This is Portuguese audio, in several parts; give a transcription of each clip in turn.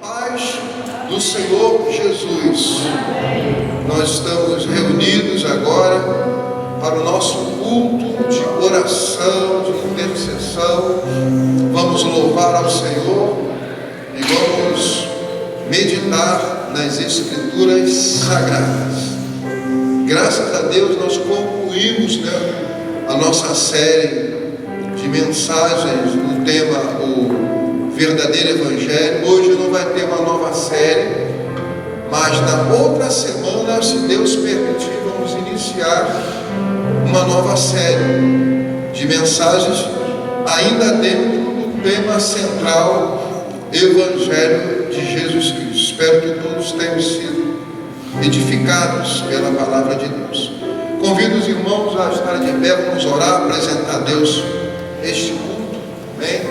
Paz do Senhor Jesus. Nós estamos reunidos agora para o nosso culto de oração, de intercessão. Vamos louvar ao Senhor e vamos meditar nas Escrituras Sagradas. Graças a Deus nós concluímos a nossa série de mensagens no tema o verdadeiro Evangelho. Hoje não vai ter uma nova série, mas na outra semana, se Deus permitir, vamos iniciar uma nova série de mensagens ainda dentro do tema central Evangelho de Jesus Cristo. Espero que todos tenham sido edificados pela palavra de Deus. Convido os irmãos a estarem de pé, vamos orar, apresentar a Deus este culto. Amém?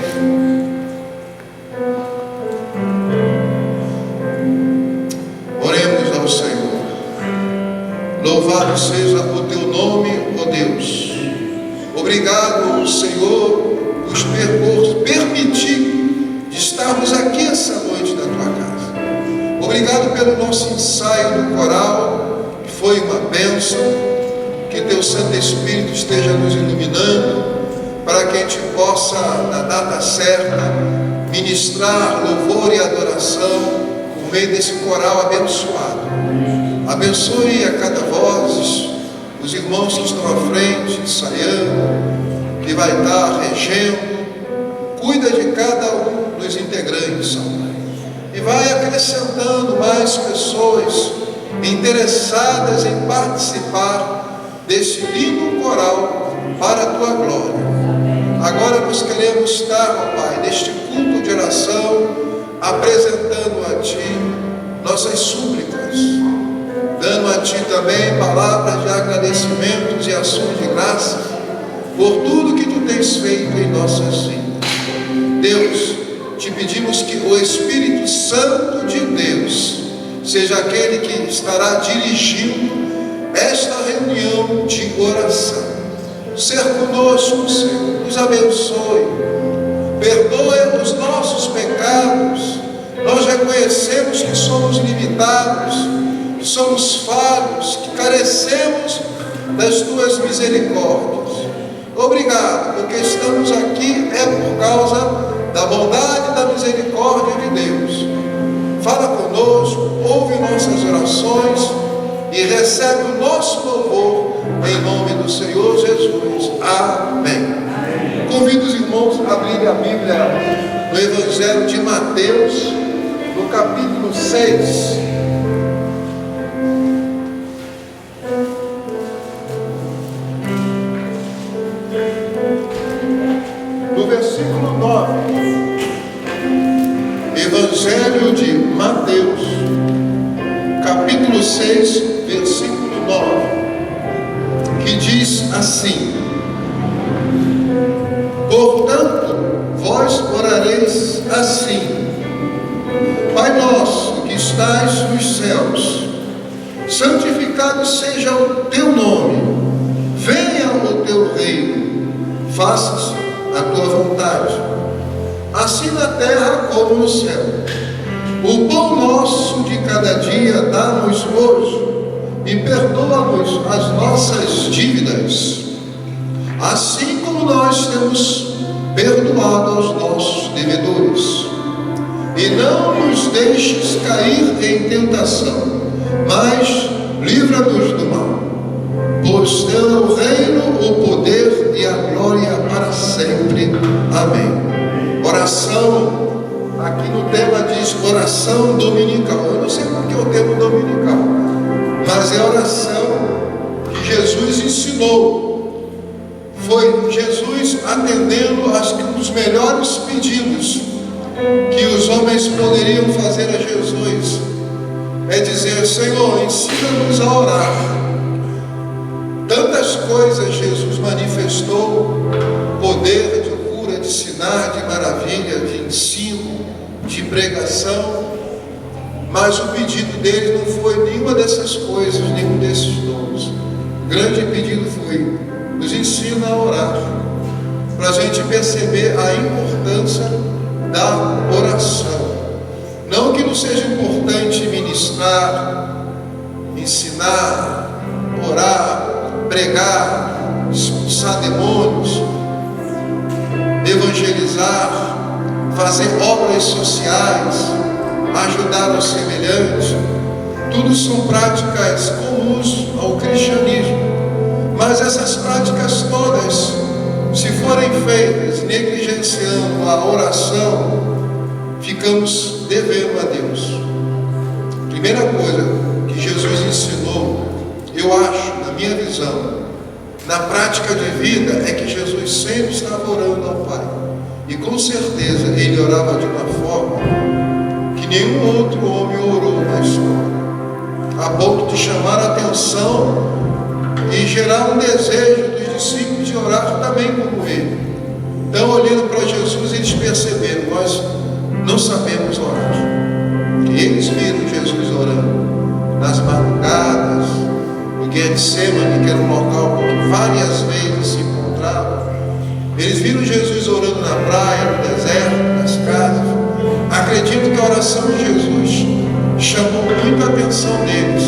Oremos ao Senhor. Louvado seja o teu nome, ó Deus. Obrigado, Senhor, por permitir de estarmos aqui essa noite na tua casa. Obrigado pelo nosso ensaio do coral, que foi uma bênção. Que teu Santo Espírito esteja nos iluminando, para que a gente possa, na data certa, ministrar louvor e adoração por meio desse coral abençoado. Abençoe a cada voz, os irmãos que estão à frente, ensaiando, que vai estar regendo. Cuida de cada um dos integrantes, Senhor, e vai acrescentando mais pessoas interessadas em participar desse lindo coral para a tua glória. Agora nós queremos estar, ó Pai, neste culto de oração, apresentando a Ti nossas súplicas, dando a Ti também palavras de agradecimentos e ações de graça por tudo que Tu tens feito em nossas vidas. Deus, te pedimos que o Espírito Santo de Deus seja aquele que estará dirigindo esta reunião de oração. Ser conosco, Senhor, nos abençoe, perdoe os nossos pecados. Nós reconhecemos que somos limitados, que somos falhos, que carecemos das tuas misericórdias. Obrigado, porque estamos aqui por causa da bondade e da misericórdia de Deus. Fala conosco, ouve nossas orações e recebe o nosso louvor em nome do Senhor Jesus. Amém. Convido os irmãos a abrirem a Bíblia no Evangelho de Mateus, no capítulo 6. No versículo 9. Evangelho de Mateus, capítulo 6, versículo 9, que diz assim: portanto, vós orareis assim: Pai nosso que estais nos céus, santificado seja o teu nome, venha o teu reino, faça-se a tua vontade, assim na terra como no céu. O pão nosso de cada dia dá-nos hoje, e perdoa-nos as nossas dívidas, assim como nós temos perdoado aos nossos devedores. E não nos deixes cair em tentação, mas livra-nos do mal. Pois teu é o reino, o poder e a glória para sempre. Amém. Oração. Aqui no tema diz oração dominical. Eu não sei por que o termo dominical, mas é a oração que Jesus ensinou. Foi Jesus atendendo um dos melhores pedidos que os homens poderiam fazer a Jesus. É dizer: Senhor, ensina-nos a orar. Tantas coisas Jesus manifestou, poder de cura, de sinais, de maravilha, de ensino, de pregação, mas o pedido dele não foi nenhuma dessas coisas, nenhum desses dons. O grande pedido foi: nos ensina a orar, para a gente perceber a importância da oração. Não que não seja importante ministrar, ensinar, orar, pregar, expulsar demônios, evangelizar, fazer obras sociais, ajudar os semelhantes. Tudo são práticas comuns ao cristianismo. Mas essas práticas todas, se forem feitas negligenciando a oração, ficamos devendo a Deus. Primeira coisa que Jesus ensinou, eu acho, na minha visão, na prática de vida, é que Jesus sempre estava orando ao Pai. E com certeza ele orava de uma forma que nenhum outro homem orou na história, a ponto de chamar a atenção e gerar um desejo dos discípulos de orar também como ele. Então, olhando para Jesus, eles perceberam: nós não sabemos orar. E eles viram Jesus orando nas madrugadas, no Getsemane, que era um local que várias vezes se encontrava. Eles viram Jesus orando na praia, no deserto, nas casas. Acredito que a oração de Jesus chamou muito a atenção deles,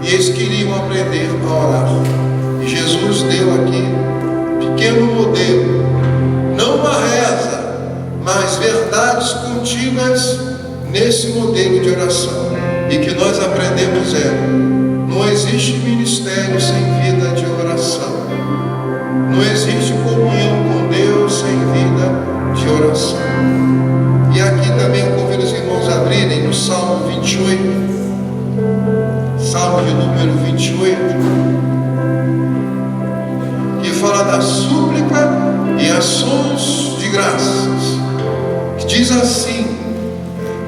e eles queriam aprender a orar. E Jesus deu aqui um pequeno modelo, não uma reza, mas verdades contidas nesse modelo de oração. E que nós aprendemos não existe ministério sem vida de oração. Não existe comunhão com Deus sem vida de oração. E aqui também eu convido os irmãos a abrirem no Salmo 28, Salmo de número 28, que fala da súplica e ações de graças, que diz assim: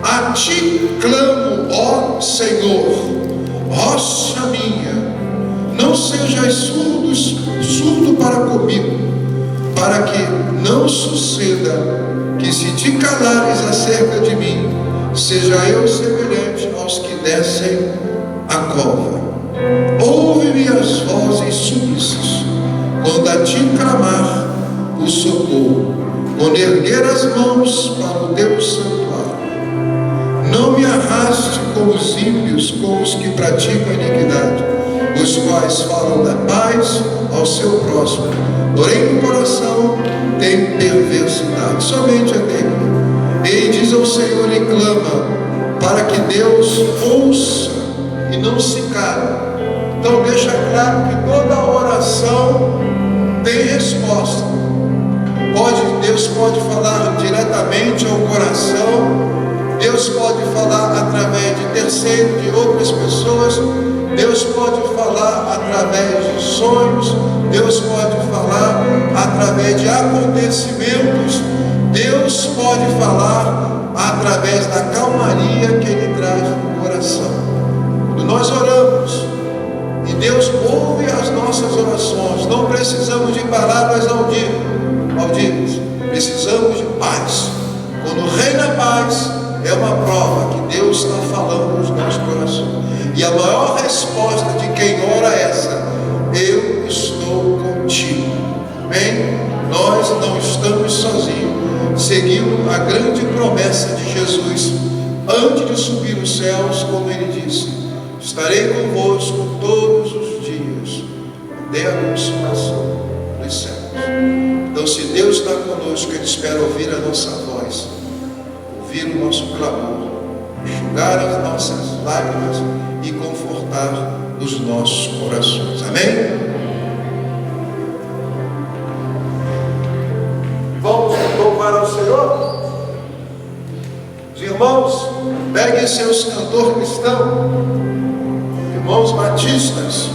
a ti clamo, ó Senhor, rocha minha, não sejais surdo para comigo, para que não suceda que, se te calares acerca de mim, seja eu semelhante aos que descem a cova. Ouve-me as vozes súplices, quando a ti clamar o socorro, quando erguer as mãos para o teu santuário. Não me arraste com os ímpios, com os que praticam a iniquidade, os quais falam da paz ao seu próximo, porém no coração tem perversidade. Somente aquele. Ele diz ao Senhor e clama, para que Deus ouça e não se cale. Então deixa claro que toda oração tem resposta. Deus pode falar diretamente ao coração, Deus pode falar através de terceiros, de outras pessoas, Deus pode falar através de sonhos, Deus pode falar através de acontecimentos, Deus pode falar através da calmaria que Ele traz no coração. Quando nós oramos e Deus ouve as nossas orações, não precisamos de palavras audíveis, precisamos de paz. Quando reina a paz, é uma prova que Deus está falando nos nossos corações. E a maior resposta de quem ora é essa: eu estou contigo. Bem, nós não estamos sozinhos, seguindo a grande promessa de Jesus antes de subir os céus, como Ele disse: estarei convosco todos os dias, até a consumação dos séculos. Então, se Deus está conosco, Ele espera ouvir a nossa voz, ouvir o nosso clamor, enxugar as nossas lágrimas e confortar os nossos corações. Amém? Vamos louvar ao Senhor? Os irmãos, peguem seus cantores cristãos, irmãos batistas,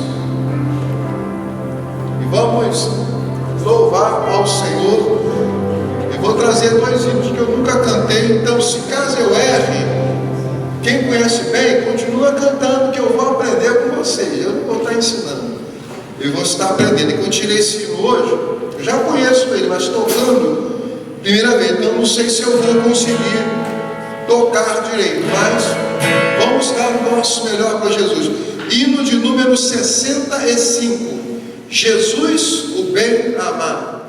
e vamos louvar ao Senhor. Eu vou trazer dois hinos que eu nunca cantei, então, se caso eu erre, quem conhece bem, continua cantando, que eu vou aprender com vocês. Eu não vou estar ensinando, eu vou estar aprendendo. E que eu tirei esse hino hoje, eu já conheço ele, mas tocando primeira vez, então não sei se eu vou conseguir tocar direito, mas vamos dar o nosso melhor para Jesus. Hino de número 65, Jesus, o bem amado.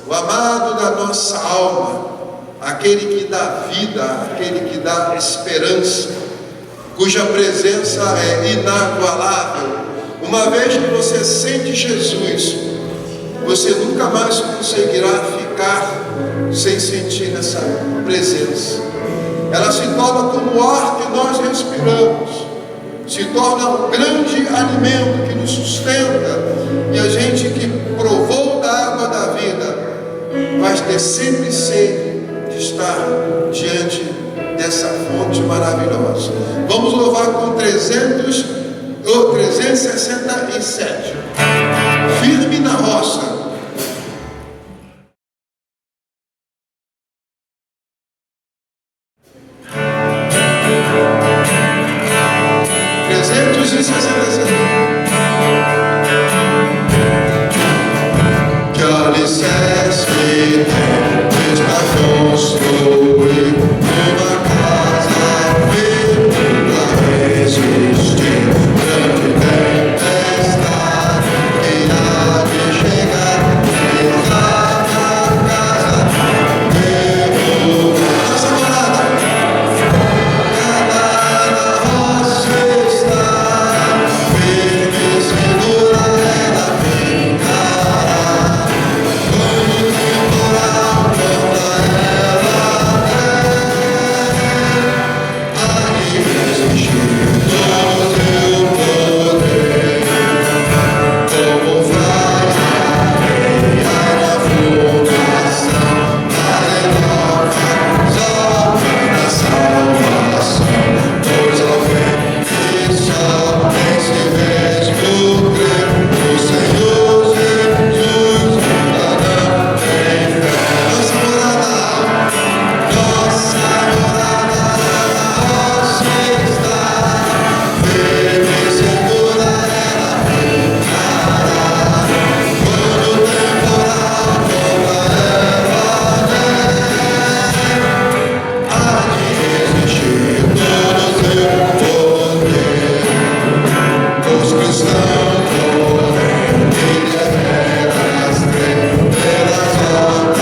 o amado da nossa alma, aquele que dá vida, aquele que dá esperança, cuja presença é inagualável. Uma vez que você sente Jesus, você nunca mais conseguirá ficar sem sentir essa presença. Ela se torna como o ar que nós respiramos, se torna um grande alimento que nos sustenta, e a gente que provou da água da vida vai ter sempre sede de estar diante dessa fonte maravilhosa. Vamos louvar com 367. Firme na roça. Que alicerce tem para construir uma casa firme para resistir grande tempestade que há de chegar. Exata casa, nossa morada, cada rocha está firme, segura ela ficará. Quando o temporal contra ela há de resistir todo o teu poder. Como faz a areia na fundação, aleluia, sobe na salvação. Pois ao ver que só tem se mesmo crer no Senhor Jesus, nunca não tem fé. Nossa morada na rocha está, firme e segura ela ficará. Quando o temporal contra ela há de resistir todo o teu poder. Os cristãos correm e deveras crer pelas obras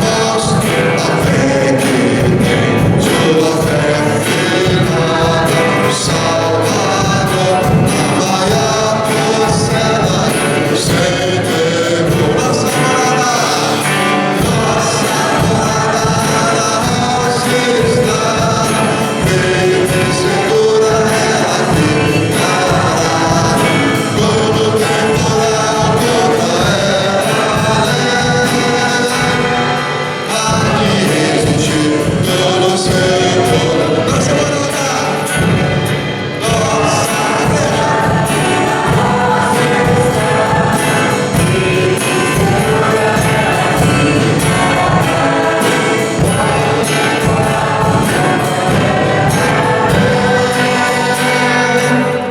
mostram a fé que tem, sua fé firmada no Salvador, na maior parcela do sem temor. Nossa morada na rocha está, firme e segura ela ficará. Quando o temporal contra ela há de resistir todo o seu poder. Nossa morada, nossa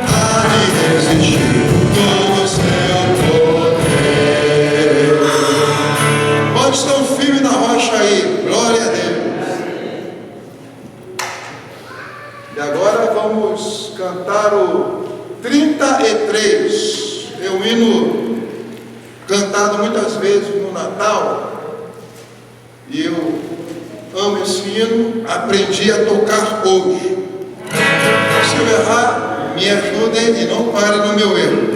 há de resistir todo o seu poder. Quantos estão firmes na rocha aí? Glória a Deus. E agora vamos cantar o 33. É um hino cantado muitas vezes no Natal. E eu amo esse hino, aprendi a tocar hoje. Se eu errar, me ajudem e não parem no meu erro.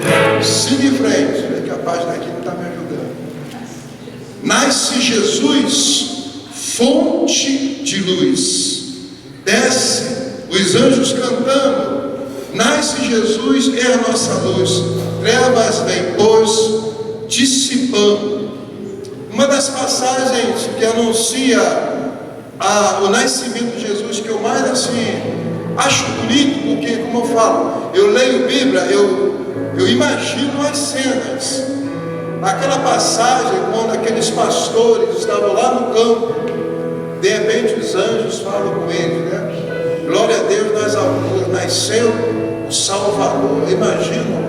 Siga em frente, que a página aqui não está me ajudando. Nasce Jesus, fonte de luz. Desce os anjos cantando. Nasce Jesus, é a nossa luz. Trevas vem, pois, dissipando. Uma das passagens que anuncia o nascimento de Jesus, que eu mais assim acho bonito, porque, como eu falo, eu leio Bíblia, eu imagino as cenas. Aquela passagem, quando aqueles pastores estavam lá no campo, de repente os anjos falam com eles, né? Glória a Deus nas alturas, nasceu o Salvador. Imagina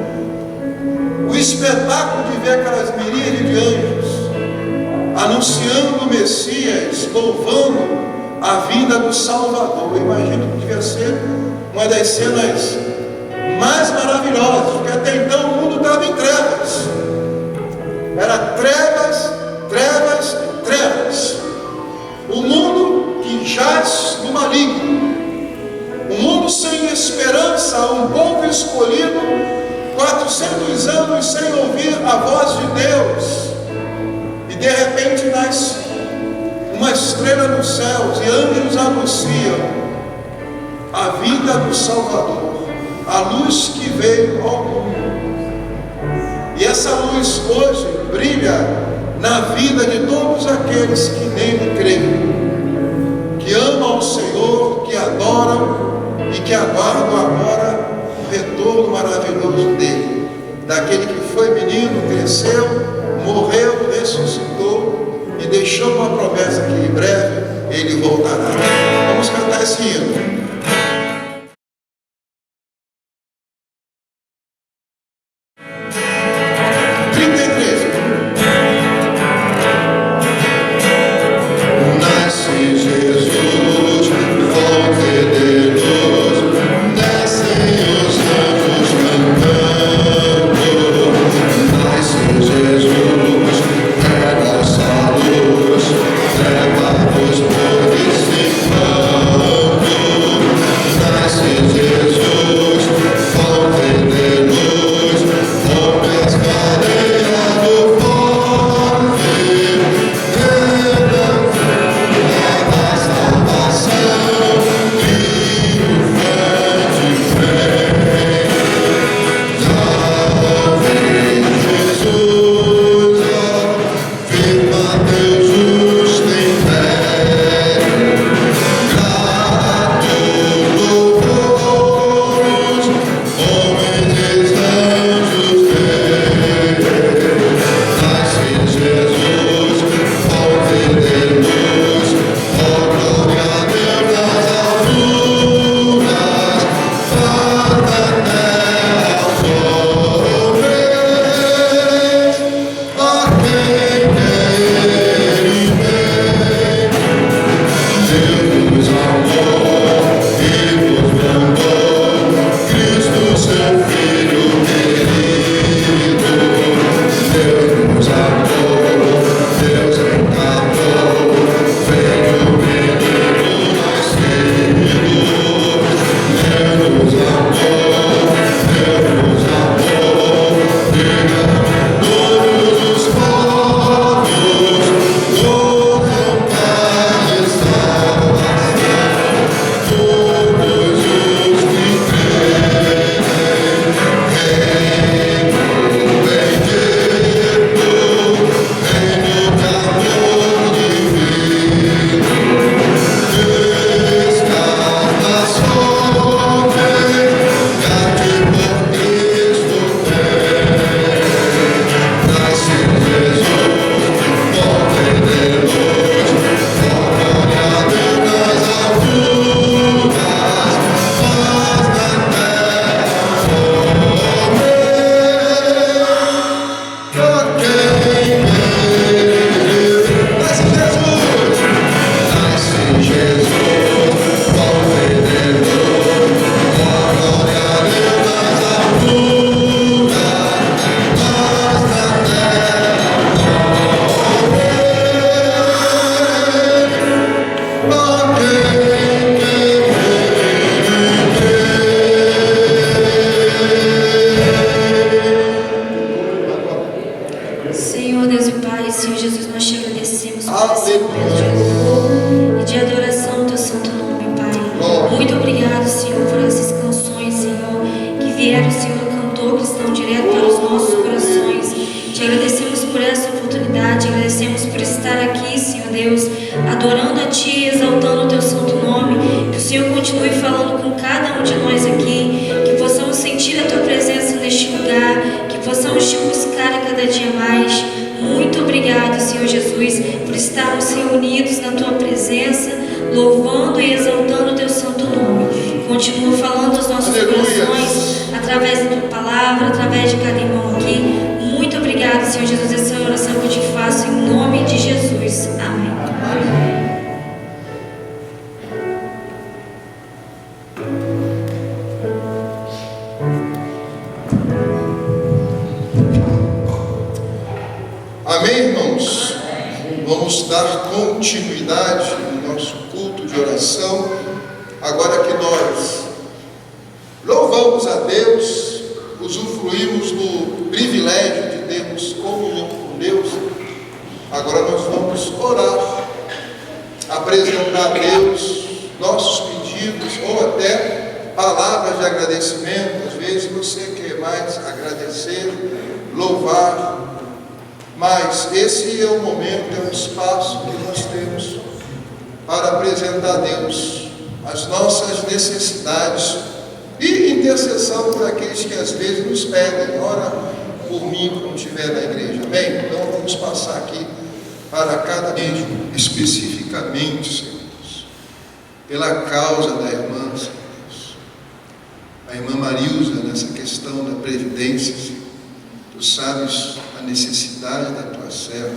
o espetáculo de ver aquelas miríades de anjos anunciando o Messias, louvando a vinda do Salvador. Eu imagino que devia ser uma das cenas mais maravilhosas, porque até então o mundo estava em trevas. Era trevas 400 anos sem ouvir a voz de Deus, e de repente nasce uma estrela nos céus e anjos anunciam a vida do Salvador, a luz que veio ao mundo. E essa luz hoje brilha na vida de todos aqueles que nele creem, que amam ao Senhor, que adoram e que aguardam agora o retorno maravilhoso dele, daquele que foi menino, cresceu, morreu, ressuscitou e deixou uma promessa que em breve ele voltará. Vamos cantar esse hino. Amém, irmãos? Vamos dar continuidade no nosso culto de oração, agora que nós louvamos a Deus usufruímos do privilégio de termos comunhão com Deus, agora nós vamos orar, apresentar a Deus nossos pedidos ou até palavras de agradecimento. Às vezes você quer mais agradecer, louvar, mas esse é o momento, é um espaço que nós temos para apresentar a Deus as nossas necessidades e intercessão por aqueles que às vezes nos pedem, ora por mim quando estiver na igreja. Amém? Então vamos passar aqui para cada beijo, especificamente, Senhor, pela causa da irmã, Senhor, a irmã Marilza, nessa questão da previdência, Senhor. Tu sabes a necessidade da tua serva,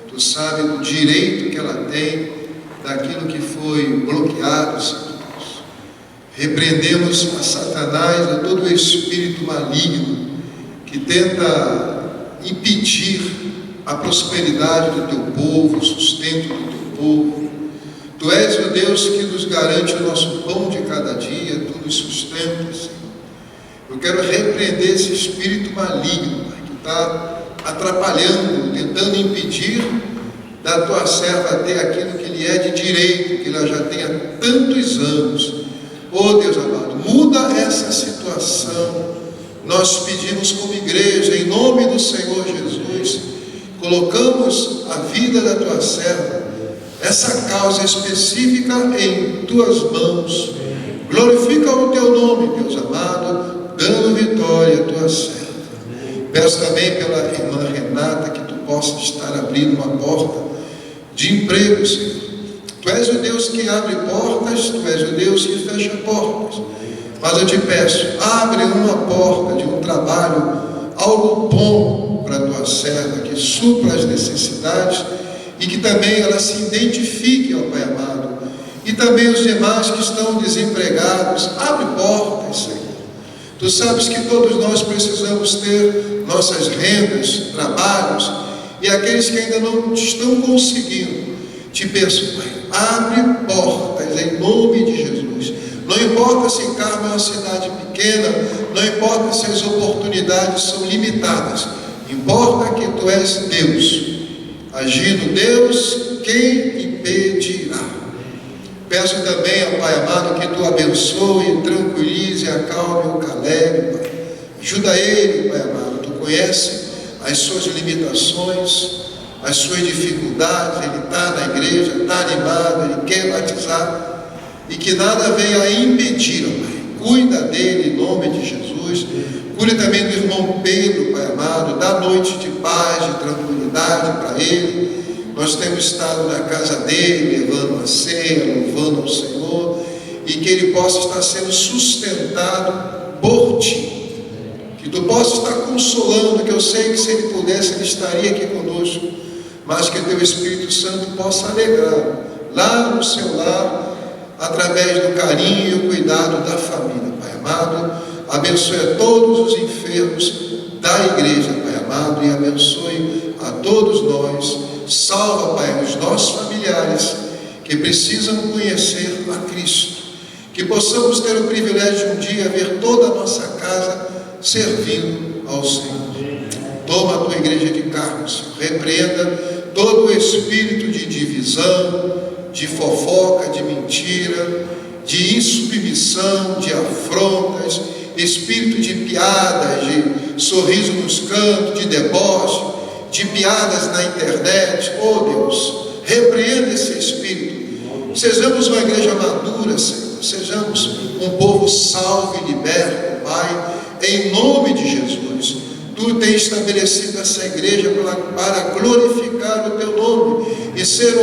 tu sabes o direito que ela tem daquilo que foi bloqueado, Senhor. Repreendemos a Satanás, a todo o espírito maligno que tenta impedir a prosperidade do teu povo, o sustento do teu povo. Tu és o Deus que nos garante o nosso pão de cada dia, tu nos sustenta, Senhor. Eu quero repreender esse espírito maligno, Pai, que está atrapalhando, tentando impedir da tua serva ter aquilo que lhe é de direito, que ela já tem há tantos anos. Oh Deus amado, muda essa situação. Nós pedimos como igreja, em nome do Senhor Jesus, colocamos a vida da tua serva, essa causa específica em tuas mãos. Glorifica o teu nome, Deus amado, dando vitória à tua serva. Peço também pela irmã Renata que tu possas estar abrindo uma porta de emprego, Senhor. Tu és o Deus que abre portas, tu és o Deus que fecha portas. Mas eu te peço, abre uma porta de um trabalho, algo bom para a tua serva, que supra as necessidades e que também ela se identifique, ó Pai amado. E também os demais que estão desempregados, abre portas, Senhor. Tu sabes que todos nós precisamos ter nossas rendas, trabalhos, e aqueles que ainda não estão conseguindo, te peço, Pai, abre portas em nome de Jesus. Não importa se Carmo é uma cidade pequena, não importa se as oportunidades são limitadas, importa que tu és Deus. Agindo Deus, quem impedirá? Peço também ao Pai amado que tu abençoe, tranquilize, acalme o Caleb, Pai. Ajuda ele, Pai amado, tu conhece as suas limitações, as suas dificuldades. Ele está na igreja, está animado, ele quer batizar, e que nada venha a impedir, Pai. Cuida dele em nome de Jesus. Cuide também do irmão Pedro, Pai amado, dá noite de paz, de tranquilidade para ele. Nós temos estado na casa dele, levando a ceia, louvando ao Senhor, e que ele possa estar sendo sustentado por ti. Que tu possa estar consolando, que eu sei que se ele pudesse, ele estaria aqui conosco, mas que teu Espírito Santo possa alegrar lá no seu lar, através do carinho e o cuidado da família, Pai amado. Abençoe a todos os enfermos da igreja, Pai amado, e abençoe a todos nós. Salva, Pai, os nossos familiares que precisam conhecer a Cristo, que possamos ter o privilégio de um dia ver toda a nossa casa servindo ao Senhor. Toma a tua igreja de Carmo, Senhor. Repreenda todo o espírito de divisão, de fofoca, de mentira, de insubmissão, de afrontas, espírito de piadas, de sorriso nos cantos, de deboche, de piadas na internet. Oh Deus, repreenda esse espírito. Sejamos uma igreja madura, Senhor. Sejamos um povo salvo e liberto, Pai, em nome de Jesus. Tu tens estabelecido essa igreja para glorificar o teu nome e ser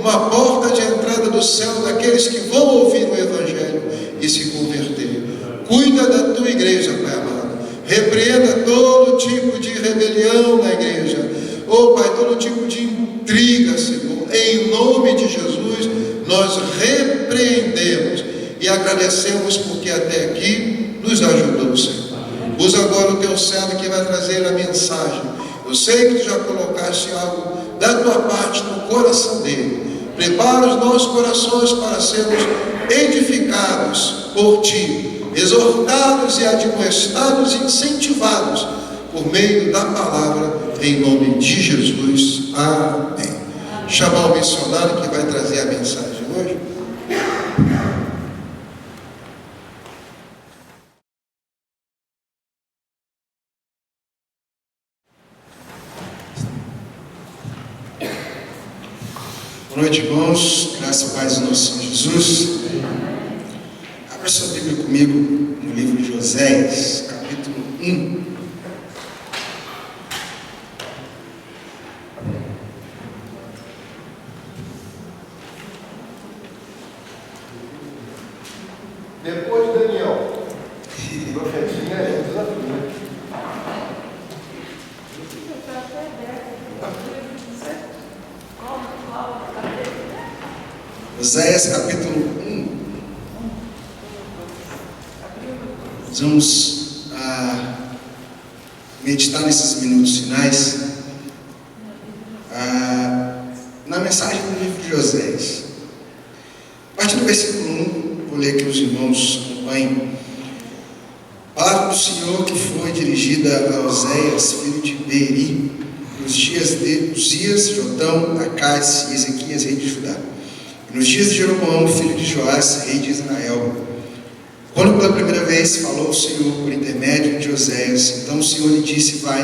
uma porta de entrada do céu daqueles que vão ouvir o Evangelho e se converter. Cuida da tua igreja, Pai amado. Repreenda todo tipo de rebelião na igreja. Oh Pai, todo tipo de intriga, Senhor. Em nome de Jesus, nós repreendemos e agradecemos porque até aqui nos ajudou, Senhor. Usa agora o teu servo que vai trazer a mensagem. Eu sei que tu já colocaste algo da tua parte no coração dele. Prepara os nossos corações para sermos edificados por ti, exortados e admoestados e incentivados por meio da palavra, em nome de Jesus. Amém. Chamar o missionário que vai trazer a mensagem hoje. Boa noite, irmãos. Graças a paz do nosso Senhor Jesus. Abra sua Bíblia comigo no livro de Oséias, capítulo 1. Depois de Daniel, profetinha é um desafio, né? Oséias capítulo 1. Nós vamos meditar nesses minutos finais na mensagem do livro de Oséias. A partir do versículo 1, vou ler que os irmãos acompanhem. Palavra do Senhor que foi dirigida a Oséias, filho de Beeri, nos dias de Uzias, Jotão, Acás e Ezequias, rei de Judá. Nos dias de Jeroboão, filho de Joás, rei de Israel, quando pela primeira vez falou o Senhor por intermédio de Oséias, então o Senhor lhe disse: vai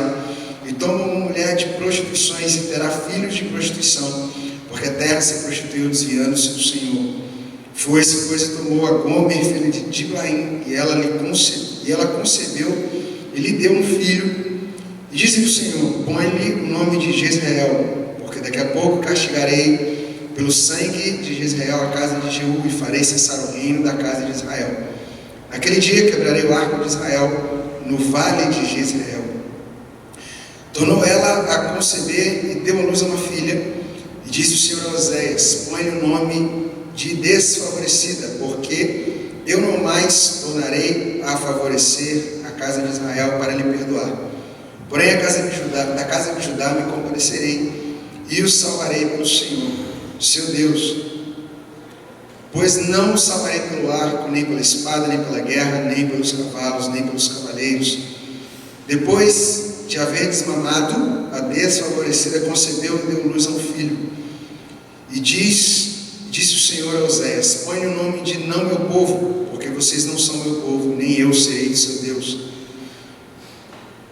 e toma uma mulher de prostituições e terá filhos de prostituição, porque a terra se prostituiu desviando-se do Senhor. Foi-se, pois, e tomou a Gomer, filha de Diblaim, e ela concebeu e lhe deu um filho. E disse-lhe o Senhor: põe-lhe o nome de Jezreel, porque daqui a pouco castigarei pelo sangue de Jezreel a casa de Jeú, e farei cessar o reino da casa de Israel. Naquele dia quebrarei o arco de Israel no vale de Jezreel. Tornou ela a conceber e deu à luz a uma filha. E disse o Senhor a Oséias: põe-lhe o nome de desfavorecida, porque eu não mais tornarei a favorecer a casa de Israel para lhe perdoar. Porém da casa de Judá me compadecerei e os salvarei pelo Senhor, seu Deus, pois não os salvarei pelo arco, nem pela espada, nem pela guerra, nem pelos cavalos, nem pelos cavaleiros. Depois de haver desmamado, a desfavorecida concebeu e deu luz a um filho. E disse o Senhor a Oséias: põe o nome de não meu povo, porque vocês não são meu povo, nem eu serei seu Deus.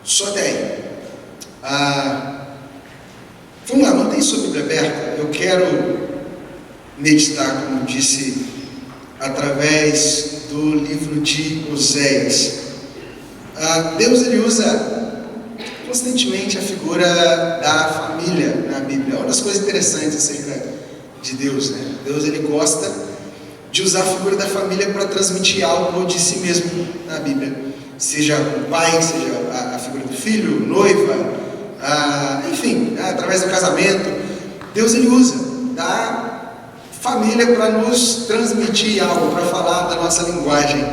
Só até aí. Vamos lá, mantém sua Bíblia aberta. Eu quero meditar, como disse, através do livro de Oséias. Deus, ele usa constantemente a figura da família na Bíblia. Uma das coisas interessantes acerca de Deus, né? Deus, ele gosta de usar a figura da família para transmitir algo de si mesmo na Bíblia. Seja o pai, seja a figura do filho, noiva, enfim, através do casamento. Deus, ele usa da família para nos transmitir algo, para falar da nossa linguagem.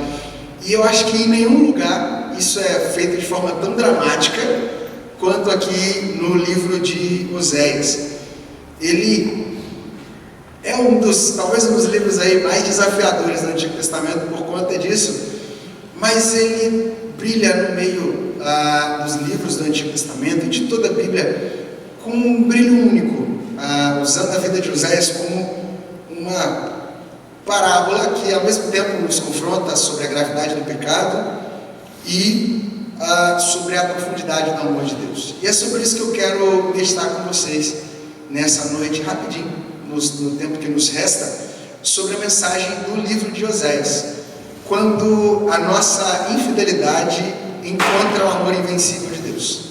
E eu acho que em nenhum lugar isso é feito de forma tão dramática quanto aqui no livro de Oséias. Ele é talvez um dos livros aí mais desafiadores do Antigo Testamento por conta disso, mas ele brilha no meio dos livros do Antigo Testamento e de toda a Bíblia com um brilho único, usando a vida de Oséias como uma parábola que ao mesmo tempo nos confronta sobre a gravidade do pecado e sobre a profundidade do amor de Deus. E é sobre isso que eu quero meditar com vocês nessa noite, rapidinho, no tempo que nos resta, sobre a mensagem do livro de Oséias, quando a nossa infidelidade encontra o amor invencível de Deus.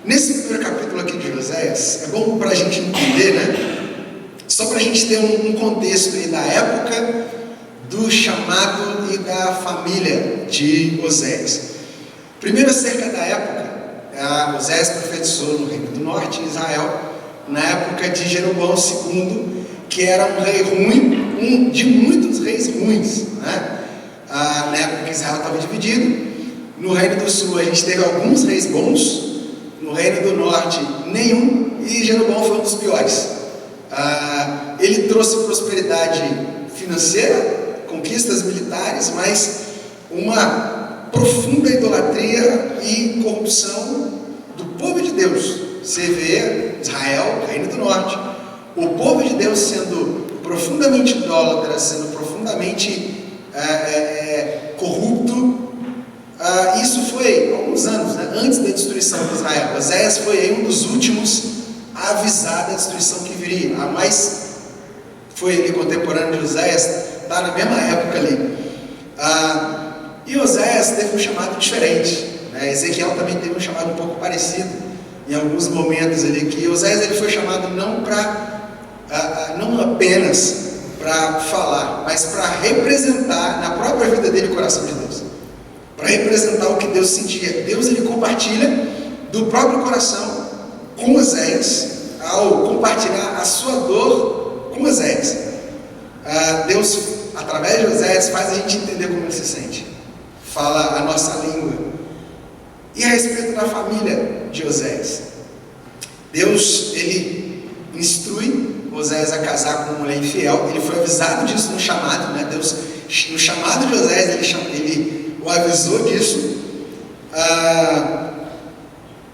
Nesse primeiro capítulo aqui de Oséias, é bom para a gente entender, né? Só para a gente ter um contexto aí da época do chamado e da família de Oséias. Primeiro, acerca da época, Oséias profetizou no Reino do Norte, Israel, na época de Jeroboão II, que era um rei ruim, um de muitos reis ruins, né? Na época que Israel estava dividido. No Reino do Sul a gente teve alguns reis bons, no Reino do Norte nenhum, e Jeroboão foi um dos piores. Ele trouxe prosperidade financeira, com conquistas militares, mas uma profunda idolatria e corrupção do povo de Deus. Você vê Israel, Reino do Norte, o povo de Deus sendo profundamente idólatra, sendo profundamente corrupto. Isso foi há alguns anos, né, antes da destruição de Israel. Oséias foi um dos últimos a avisar da destruição que viria. A mais foi ali contemporâneo de Oséias, está na mesma época ali. E Oséias teve um chamado diferente, né? Ezequiel também teve um chamado um pouco parecido em alguns momentos ali, que Oséias ele foi chamado não apenas para falar, mas para representar na própria vida dele o coração de Deus, para representar o que Deus sentia. Deus ele compartilha do próprio coração com Oséias, ao compartilhar a sua dor com Oséias. Deus, através de Oséias, faz a gente entender como ele se sente, fala a nossa língua. E a respeito da família de Oséias, Deus ele instrui Oséias a casar com uma mulher infiel. Ele foi avisado disso no chamado, né? Deus, no chamado de Oséias, ele o avisou disso,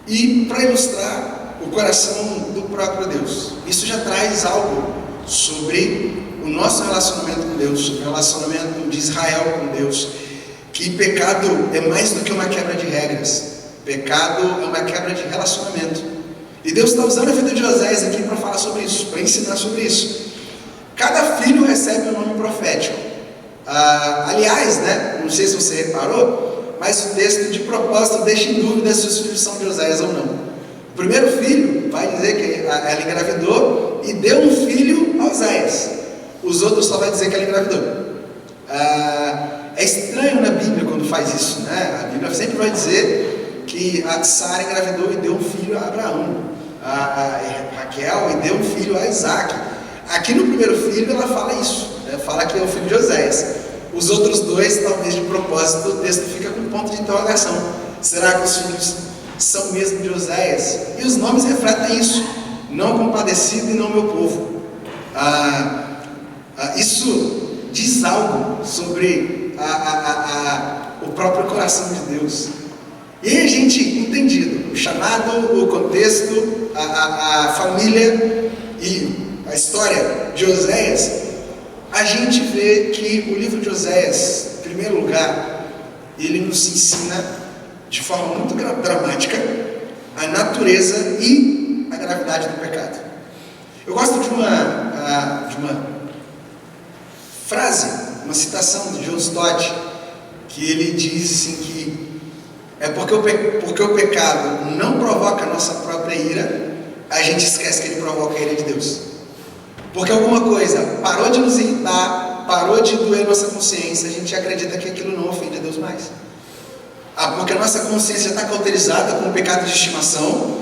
e para ilustrar o coração do próprio Deus. Isso já traz algo sobre o nosso relacionamento com Deus, sobre o relacionamento de Israel com Deus, que pecado é mais do que uma quebra de regras. Pecado é uma quebra de relacionamento. E Deus está usando a vida de Oséias aqui para falar sobre isso, para ensinar sobre isso. Cada filho recebe um nome profético. Aliás, né, não sei se você reparou, mas o texto de propósito deixa em dúvida se os filhos são de Oséias ou não. O primeiro filho vai dizer que ela engravidou e deu um filho a Oséias. Os outros só vai dizer que ela engravidou. É estranho na Bíblia quando faz isso, né? A Bíblia sempre vai dizer que a Sara engravidou e deu um filho a Abraão, a Raquel e deu um filho a Isaac. Aqui no primeiro filho ela fala isso, né? Fala que é o filho de Oséias. Os outros dois, talvez de propósito, o texto fica com ponto de interrogação. Será que os filhos são mesmo de Oséias? E os nomes refletem isso: não compadecido e não meu povo. Isso diz algo sobre o próprio coração de Deus. E aí a gente, entendido o chamado, o contexto, a família e a história de Oséias, a gente vê que o livro de Oséias, em primeiro lugar, ele nos ensina de forma muito dramática a natureza e a gravidade do pecado. Eu gosto de uma frase, uma citação de John Stott, que ele diz assim que é porque o pecado não provoca a nossa própria ira, a gente esquece que ele provoca a ira de Deus. Porque alguma coisa parou de nos irritar, parou de doer nossa consciência, a gente acredita que aquilo não ofende a Deus mais. Porque a nossa consciência está cauterizada com o pecado de estimação,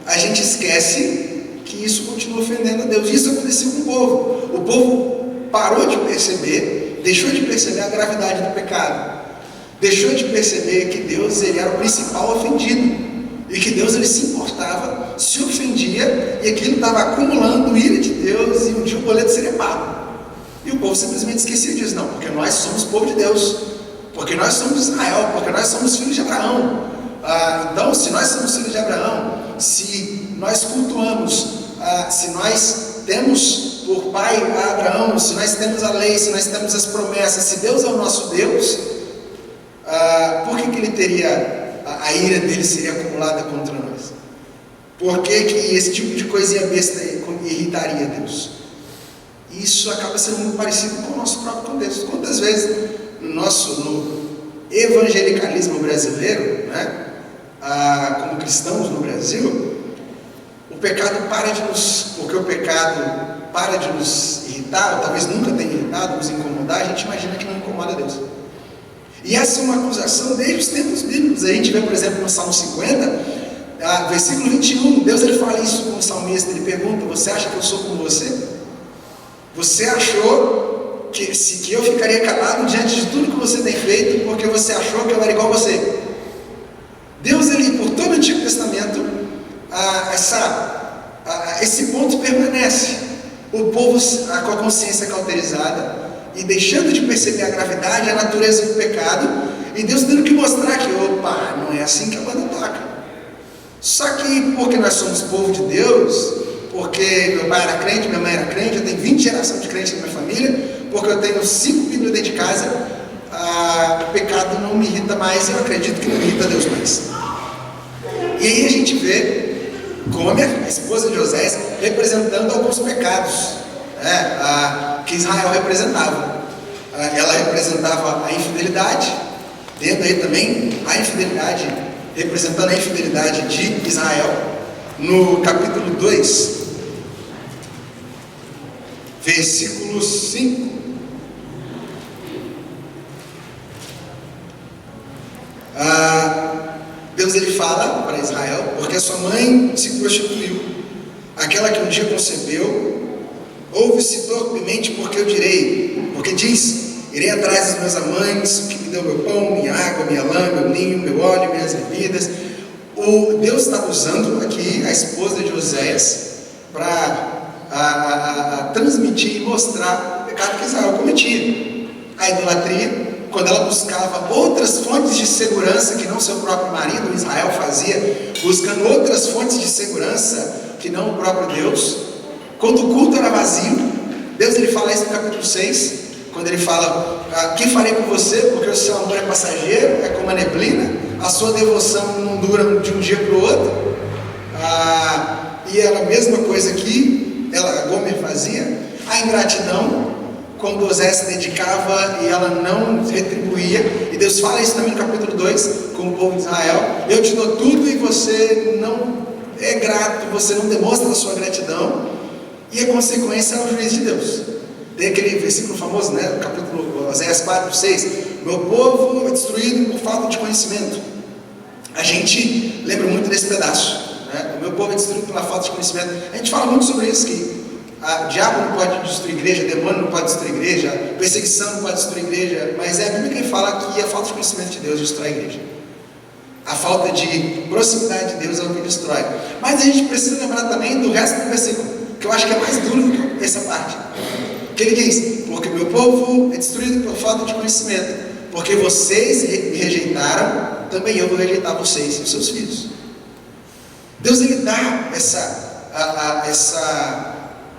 a gente esquece que isso continua ofendendo a Deus. Isso aconteceu com o povo. O povo parou de perceber, deixou de perceber a gravidade do pecado. Deixou de perceber que Deus ele era o principal ofendido. E que Deus ele se importava, se ofendia, e aquilo estava acumulando ira de Deus, e um dia o boleto seria pago. E o povo simplesmente esquecia disso. Não, porque nós somos povo de Deus, porque nós somos Israel, porque nós somos filhos de Abraão. Então, se nós somos filhos de Abraão, se nós cultuamos, se nós temos por pai a Abraão, se nós temos a lei, se nós temos as promessas, se Deus é o nosso Deus, por que ele teria... a ira dele seria acumulada contra nós? Por que esse tipo de coisinha besta irritaria Deus? Isso acaba sendo muito parecido com o nosso próprio contexto. Quantas vezes no evangelicalismo brasileiro, né, como cristãos no Brasil, o pecado porque o pecado para de nos irritar, ou talvez nunca tenha irritado, nos incomodar, a gente imagina que não incomoda Deus. E essa é uma acusação desde os tempos bíblicos. A gente vê, por exemplo, no Salmo 50, versículo 21, Deus ele fala isso com o salmista, ele pergunta: você acha que eu sou como você? Você achou que eu ficaria calado diante de tudo que você tem feito, porque você achou que eu era igual a você? Deus, ele, por todo o Antigo Testamento, esse ponto permanece. O povo com a consciência cauterizada, e deixando de perceber a gravidade, a natureza do pecado, e Deus tendo que mostrar que, opa, não é assim que a banda toca. Só que porque nós somos povo de Deus, porque meu pai era crente, minha mãe era crente, eu tenho 20 gerações de crente na minha família, porque eu tenho 5 Bíblias dentro de casa, o pecado não me irrita mais, e eu acredito que não me irrita Deus mais. E aí a gente vê Gomer, a esposa de Oséias, representando alguns pecados, que Israel representava. Ela representava a infidelidade, tendo aí também a infidelidade, representando a infidelidade de Israel. No capítulo 2, versículo 5, Deus ele fala para Israel: porque a sua mãe se prostituiu, aquela que um dia concebeu, ouve-se torpemente, porque diz: irei atrás dos meus amantes, que me deu meu pão, minha água, minha lã, meu ninho, meu óleo, minhas bebidas. O Deus está usando aqui a esposa de Oséias para transmitir e mostrar o pecado que Israel cometia. A idolatria, quando ela buscava outras fontes de segurança que não seu próprio marido, Israel fazia, buscando outras fontes de segurança que não o próprio Deus. Quando o culto era vazio, Deus ele fala isso no capítulo 6, quando ele fala: que farei com você, porque o seu amor é passageiro, é como a neblina, a sua devoção não dura de um dia para o outro. E era a mesma coisa que Gomer fazia. A ingratidão, quando Oséias se dedicava e ela não retribuía, e Deus fala isso também no capítulo 2, com o povo de Israel: eu te dou tudo e você não é grato, você não demonstra a sua gratidão, e a consequência é o juízo de Deus. Tem aquele versículo famoso, né, no capítulo Oséias 4, 6, meu povo é destruído por falta de conhecimento. A gente lembra muito desse pedaço, né? O meu povo é destruído pela falta de conhecimento. A gente fala muito sobre isso, que o diabo não pode destruir igreja, demônio não pode destruir igreja, perseguição não pode destruir igreja, mas é a Bíblia quem fala que a falta de conhecimento de Deus destrói a igreja. A falta de proximidade de Deus é o que destrói. Mas a gente precisa lembrar também do resto do versículo, que eu acho que é mais duro do que essa parte, que ele diz: porque meu povo é destruído por falta de conhecimento, porque vocês me rejeitaram, também eu vou rejeitar vocês e os seus filhos. Deus ele dá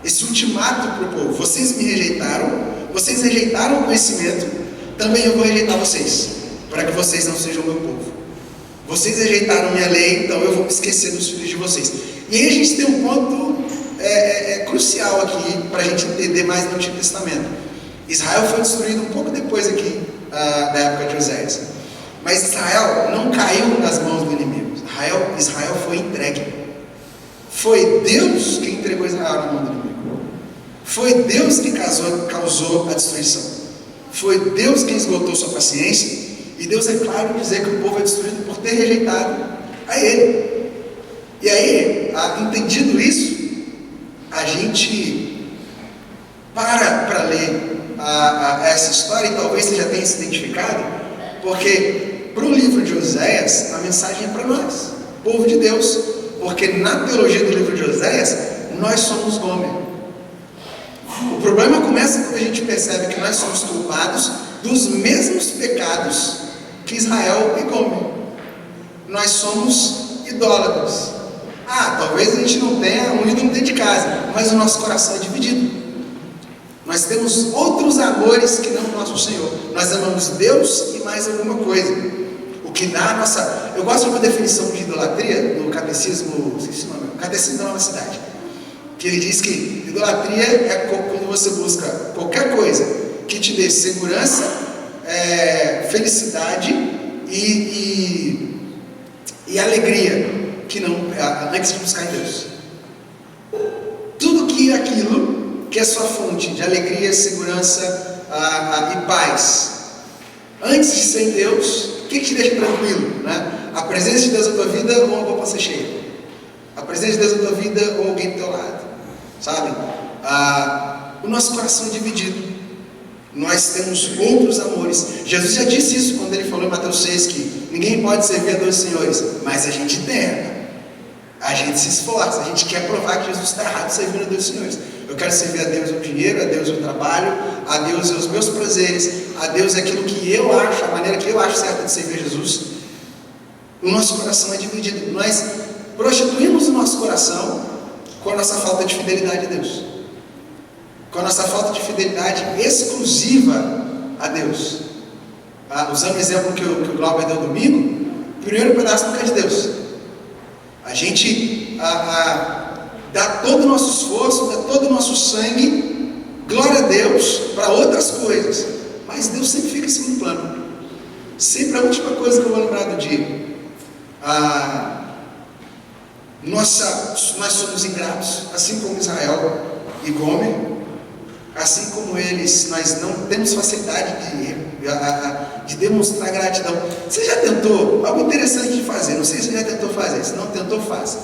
esse ultimato para o povo: vocês me rejeitaram o conhecimento, também eu vou rejeitar vocês, para que vocês não sejam meu povo. Vocês rejeitaram minha lei, então eu vou me esquecer dos filhos de vocês. E aí a gente tem um ponto crucial aqui para a gente entender mais no Antigo Testamento. Israel foi destruído um pouco depois aqui da época de Oséias, mas Israel não caiu nas mãos do inimigo. Israel foi entregue. Foi Deus que entregou Israel na mão do inimigo. Foi Deus que causou a destruição. Foi Deus quem esgotou sua paciência. E Deus é claro em dizer que o povo é destruído por ter rejeitado a Ele. E aí, entendido isso, a gente para ler essa história, e talvez você já tenha se identificado, porque para o livro de Oséias, a mensagem é para nós, povo de Deus, porque na teologia do livro de Oséias, nós somos Gomer. O problema começa quando a gente percebe que nós somos culpados dos mesmos pecados que Israel e Gomer. Nós somos idólatras. Talvez a gente não tenha um ídolo dentro de casa, mas o nosso coração é dividido. Nós temos outros amores que não o nosso Senhor. Nós amamos Deus e mais alguma coisa. O que dá a nossa... Eu gosto de uma definição de idolatria no catecismo, catecismo da Nova Cidade, que ele diz que idolatria é quando você busca qualquer coisa que te dê segurança, felicidade e alegria, que não antes de buscar em Deus. Tudo que aquilo que é sua fonte de alegria, segurança e paz, antes de ser em Deus, o que te deixa tranquilo, né? A presença de Deus na tua vida ou uma boca ser cheia? A presença de Deus na tua vida ou alguém do teu lado? Sabe? O nosso coração é dividido. Nós temos outros amores. Jesus já disse isso quando ele falou em Mateus 6, que ninguém pode servir a dois senhores, mas a gente tenta. A gente se esforça, a gente quer provar que Jesus está errado servindo a Deus, senhores. Eu quero servir a Deus o dinheiro, a Deus o trabalho, a Deus os meus prazeres, a Deus aquilo que eu acho, a maneira que eu acho certa de servir a Jesus. O nosso coração é dividido. Nós prostituímos o nosso coração com a nossa falta de fidelidade a Deus, com a nossa falta de fidelidade exclusiva a Deus. Usando o exemplo que o Glauber deu domingo, o primeiro pedaço nunca é de Deus. A gente dá todo o nosso esforço, dá todo o nosso sangue, glória a Deus, para outras coisas, mas Deus sempre fica em segundo plano. Sempre a última coisa que eu vou lembrar do dia. Nós somos ingratos, assim como Israel e Gomer, assim como eles. Nós não temos facilidade de demonstrar gratidão. Você já tentou? Algo interessante de fazer, não sei se você já tentou fazer, se não tentou, faça.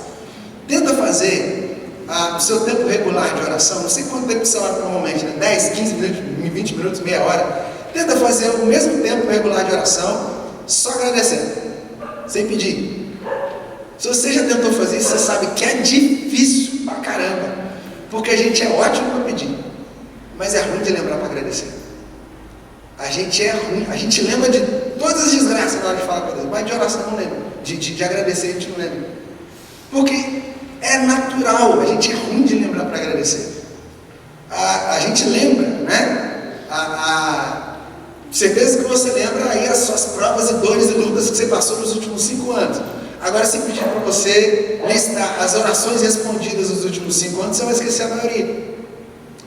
Tenta fazer o seu tempo regular de oração, não sei quanto tempo você ora normalmente, né? 10, 15 minutos, 20 minutos, meia hora. Tenta fazer o mesmo tempo regular de oração, só agradecendo, sem pedir. Se você já tentou fazer isso, você sabe que é difícil pra caramba, porque a gente é ótimo para pedir, mas é ruim de lembrar para agradecer. A gente é ruim, a gente lembra de todas as desgraças na hora de falar com Deus, mas de oração não lembra, de agradecer a gente não lembra, porque é natural, a gente é ruim de lembrar para agradecer. A gente lembra, né? Certeza que você lembra aí as suas provas e dores e lutas que você passou nos últimos 5 anos. Agora, se pedir para você listar as orações respondidas nos últimos 5 anos, você vai esquecer a maioria.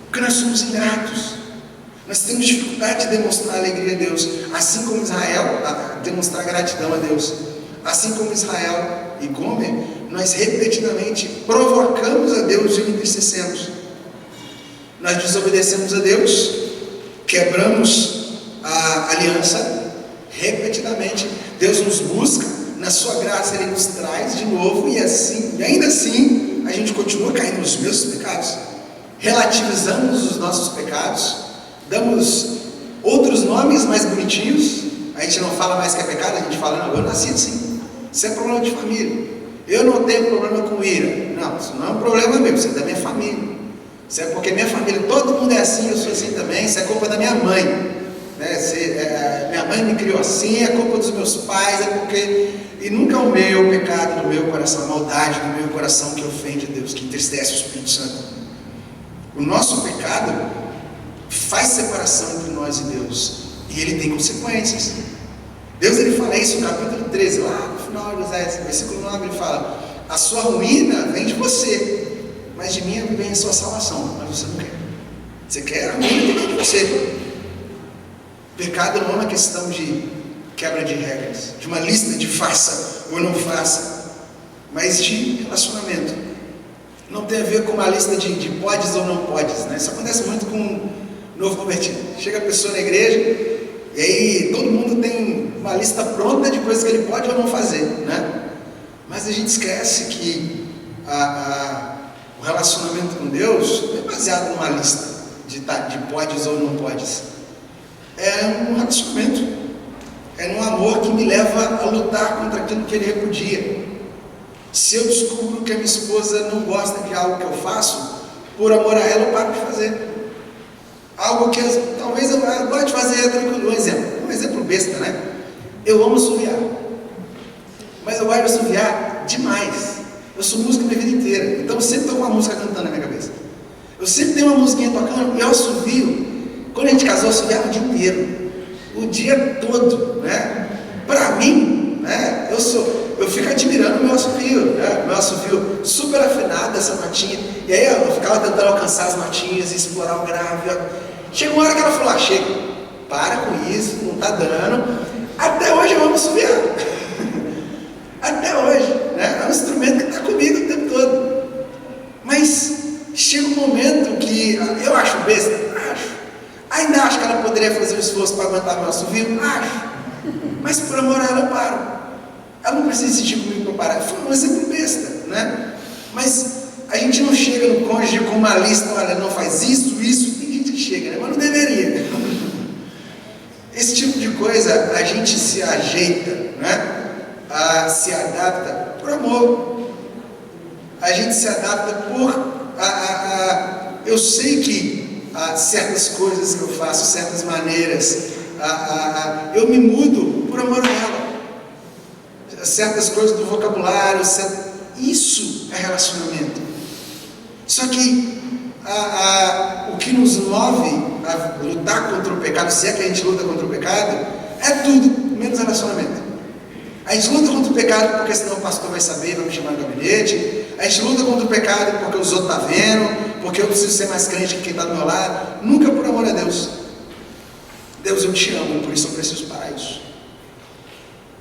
Porque nós somos ingratos. Nós temos dificuldade de demonstrar alegria a Deus. Assim como Israel, demonstrar gratidão a Deus. Assim como Israel e Gomer, nós repetidamente provocamos a Deus e o entristecemos. Nós desobedecemos a Deus, quebramos a aliança repetidamente. Deus nos busca. Na sua graça Ele nos traz de novo e ainda assim a gente continua caindo nos mesmos pecados. Relativizamos os nossos pecados, damos outros nomes mais bonitinhos. A gente não fala mais que é pecado, a gente fala, não, eu nasci assim, isso é problema de família, eu não tenho problema com ira. Não, isso não é um problema meu, isso é da minha família, isso é porque minha família, todo mundo é assim, eu sou assim também, isso é culpa da minha mãe, né? Minha mãe me criou assim, é culpa dos meus pais, é porque... E nunca o meu pecado no meu coração, a maldade no meu coração que ofende a Deus, que entristece o Espírito Santo. O nosso pecado faz separação entre nós e Deus, e ele tem consequências. Deus, ele fala isso no capítulo 13, lá no final de Isaías, versículo 9, ele fala: a sua ruína vem de você, mas de mim vem a sua salvação. Mas você não quer. Você quer a ruína de você. Pecado não é uma questão de quebra de regras, de uma lista de faça ou não faça, mas de relacionamento. Não tem a ver com uma lista de podes ou não podes, né? Isso acontece muito com um novo convertido. Chega a pessoa na igreja e aí todo mundo tem uma lista pronta de coisas que ele pode ou não fazer, né? Mas a gente esquece que o relacionamento com Deus não é baseado numa lista de podes ou não podes. É um relacionamento. É num amor que me leva a lutar contra aquilo que ele repudia. Se eu descubro que a minha esposa não gosta de algo que eu faço, por amor a ela eu paro de fazer. Algo que talvez eu goste de fazer, tranquilo. Um exemplo besta, né? Eu amo assoviar, mas eu gosto de assoviar demais. Eu sou músico minha vida inteira, então eu sempre tenho uma música cantando na minha cabeça. Eu sempre tenho uma musiquinha tocando e eu assovio. Quando a gente casou, eu assoviava o dia inteiro. O dia todo, né? Para mim, né? Eu fico admirando o meu assovio, né? O meu assovio super afinado, essa notinha. E aí eu ficava tentando alcançar as notinhas e explorar o grave. Chegou uma hora que ela falou: chega, para com isso, não tá dando. Até hoje eu amo assoviar. Até hoje, né? É um instrumento que está comigo o tempo todo. Mas chega um momento que eu acho besta, acho. Ainda acho que ela poderia fazer um esforço para aguentar meu assovio? Acho. Mas por amor a ela eu paro. Ela não precisa insistir comigo para parar. Foi um exemplo besta, né? Mas a gente não chega no cônjuge com uma lista: olha, não faz isso. Tem gente que chega, né? Mas não deveria. Esse tipo de coisa a gente se ajeita, né? Se adapta por amor. a gente se adapta por... eu sei que certas coisas que eu faço, certas maneiras, eu me mudo por amor a ela. Certas coisas do vocabulário, isso é relacionamento. Só que o que nos move a lutar contra o pecado, se é que a gente luta contra o pecado, é tudo menos relacionamento. A gente luta contra o pecado porque senão o pastor vai saber, vai me chamar no gabinete. A gente luta contra o pecado porque os outros estão vendo, porque eu preciso ser mais crente que quem está do meu lado. Nunca por amor a Deus. Deus, eu te amo, por isso eu preciso parar isso.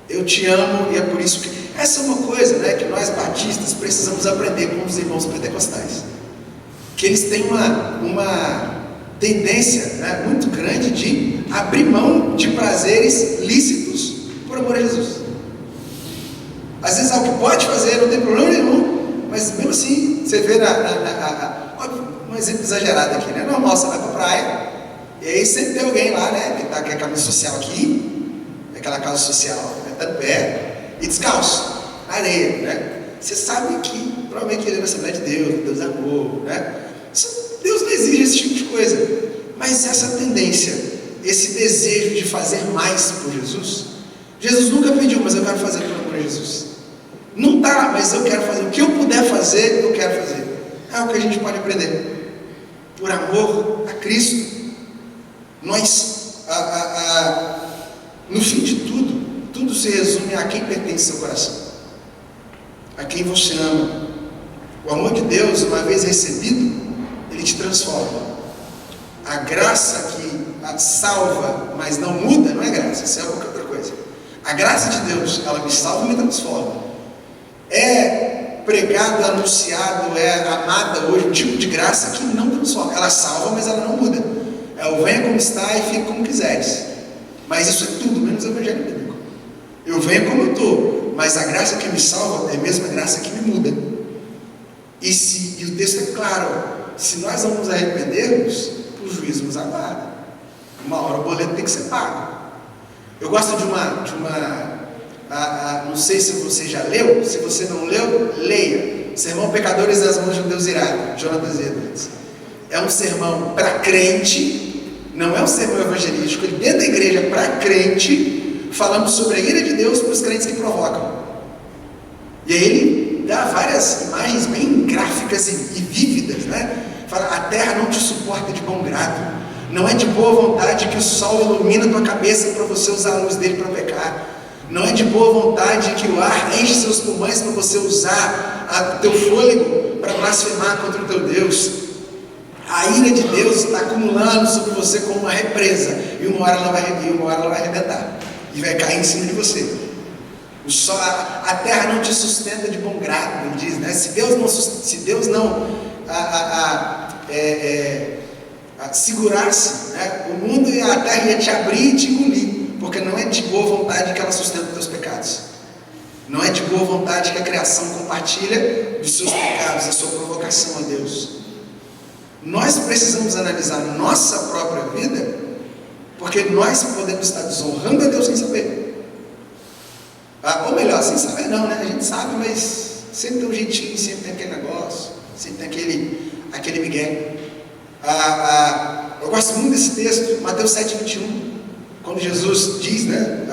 Eu te amo e é por isso que... Essa é uma coisa, né, que nós batistas precisamos aprender com os irmãos pentecostais. Que eles têm uma tendência, né, muito grande de abrir mão de prazeres lícitos por amor a Jesus. Às vezes algo que pode fazer, não tem problema nenhum, mas mesmo assim, você vê um exemplo exagerado aqui, né? Normal, você vai pra praia, e aí sempre tem alguém lá, né, que tá com a camisa social aqui, aquela calça social, né, tá de pé, e descalço, na areia, né? Você sabe que provavelmente ele é na Assembleia de Deus é amor, né? Deus não exige esse tipo de coisa, mas essa tendência, esse desejo de fazer mais por Jesus, Jesus nunca pediu, mas eu quero fazer por amor a Jesus. Não está, mas eu quero fazer. O que eu puder fazer, eu quero fazer. É o que a gente pode aprender. Por amor a Cristo. Nós, no fim de tudo, tudo se resume a quem pertence seu coração. A quem você ama. O amor de Deus, uma vez recebido, ele te transforma. A graça que salva, mas não muda, não é graça, isso é qualquer outra coisa. A graça de Deus, ela me salva e me transforma. É pregado, anunciado, é amada hoje um tipo de graça que não transforma. Ela salva, mas ela não muda. É o venha como está e fique como quiseres. Mas isso é tudo, menos o evangelho bíblico. Eu venho como eu estou, mas a graça que me salva é a mesma graça que me muda. E o texto é claro: se nós não nos arrependermos, o juízo nos aguarda. Uma hora o boleto tem que ser pago. Eu gosto de uma não sei se você já leu. Se você não leu, leia. Sermão Pecadores das Mãos de um Deus Irado, Jonathan Edwards. É um sermão para crente, não é um sermão evangelístico. Ele dentro da igreja para crente, falando sobre a ira de Deus para os crentes que provocam. E aí ele dá várias imagens bem gráficas e vívidas, né? Fala: a terra não te suporta de bom grado. Não é de boa vontade que o sol ilumina a tua cabeça para você usar a luz dele para pecar. Não é de boa vontade que o ar enche seus pulmões para você usar o teu fôlego para blasfemar contra o teu Deus. A ira de Deus está acumulando sobre você como uma represa, e uma hora ela vai arrebentar e vai cair em cima de você. A terra não te sustenta de bom grado, ele diz, né? Se Deus não segurasse, né, o mundo e a terra ia te abrir e te engolir, porque não é de boa vontade que ela sustenta os teus pecados. Não é de boa vontade que a criação compartilha dos seus pecados, a sua provocação a Deus. Nós precisamos analisar nossa própria vida, porque nós podemos estar desonrando a Deus sem saber. Ou melhor, sem saber não, né? A gente sabe, mas sempre tem um jeitinho, sempre tem aquele negócio, sempre tem aquele migué. Eu gosto muito desse texto, Mateus 7,21, quando Jesus diz, né,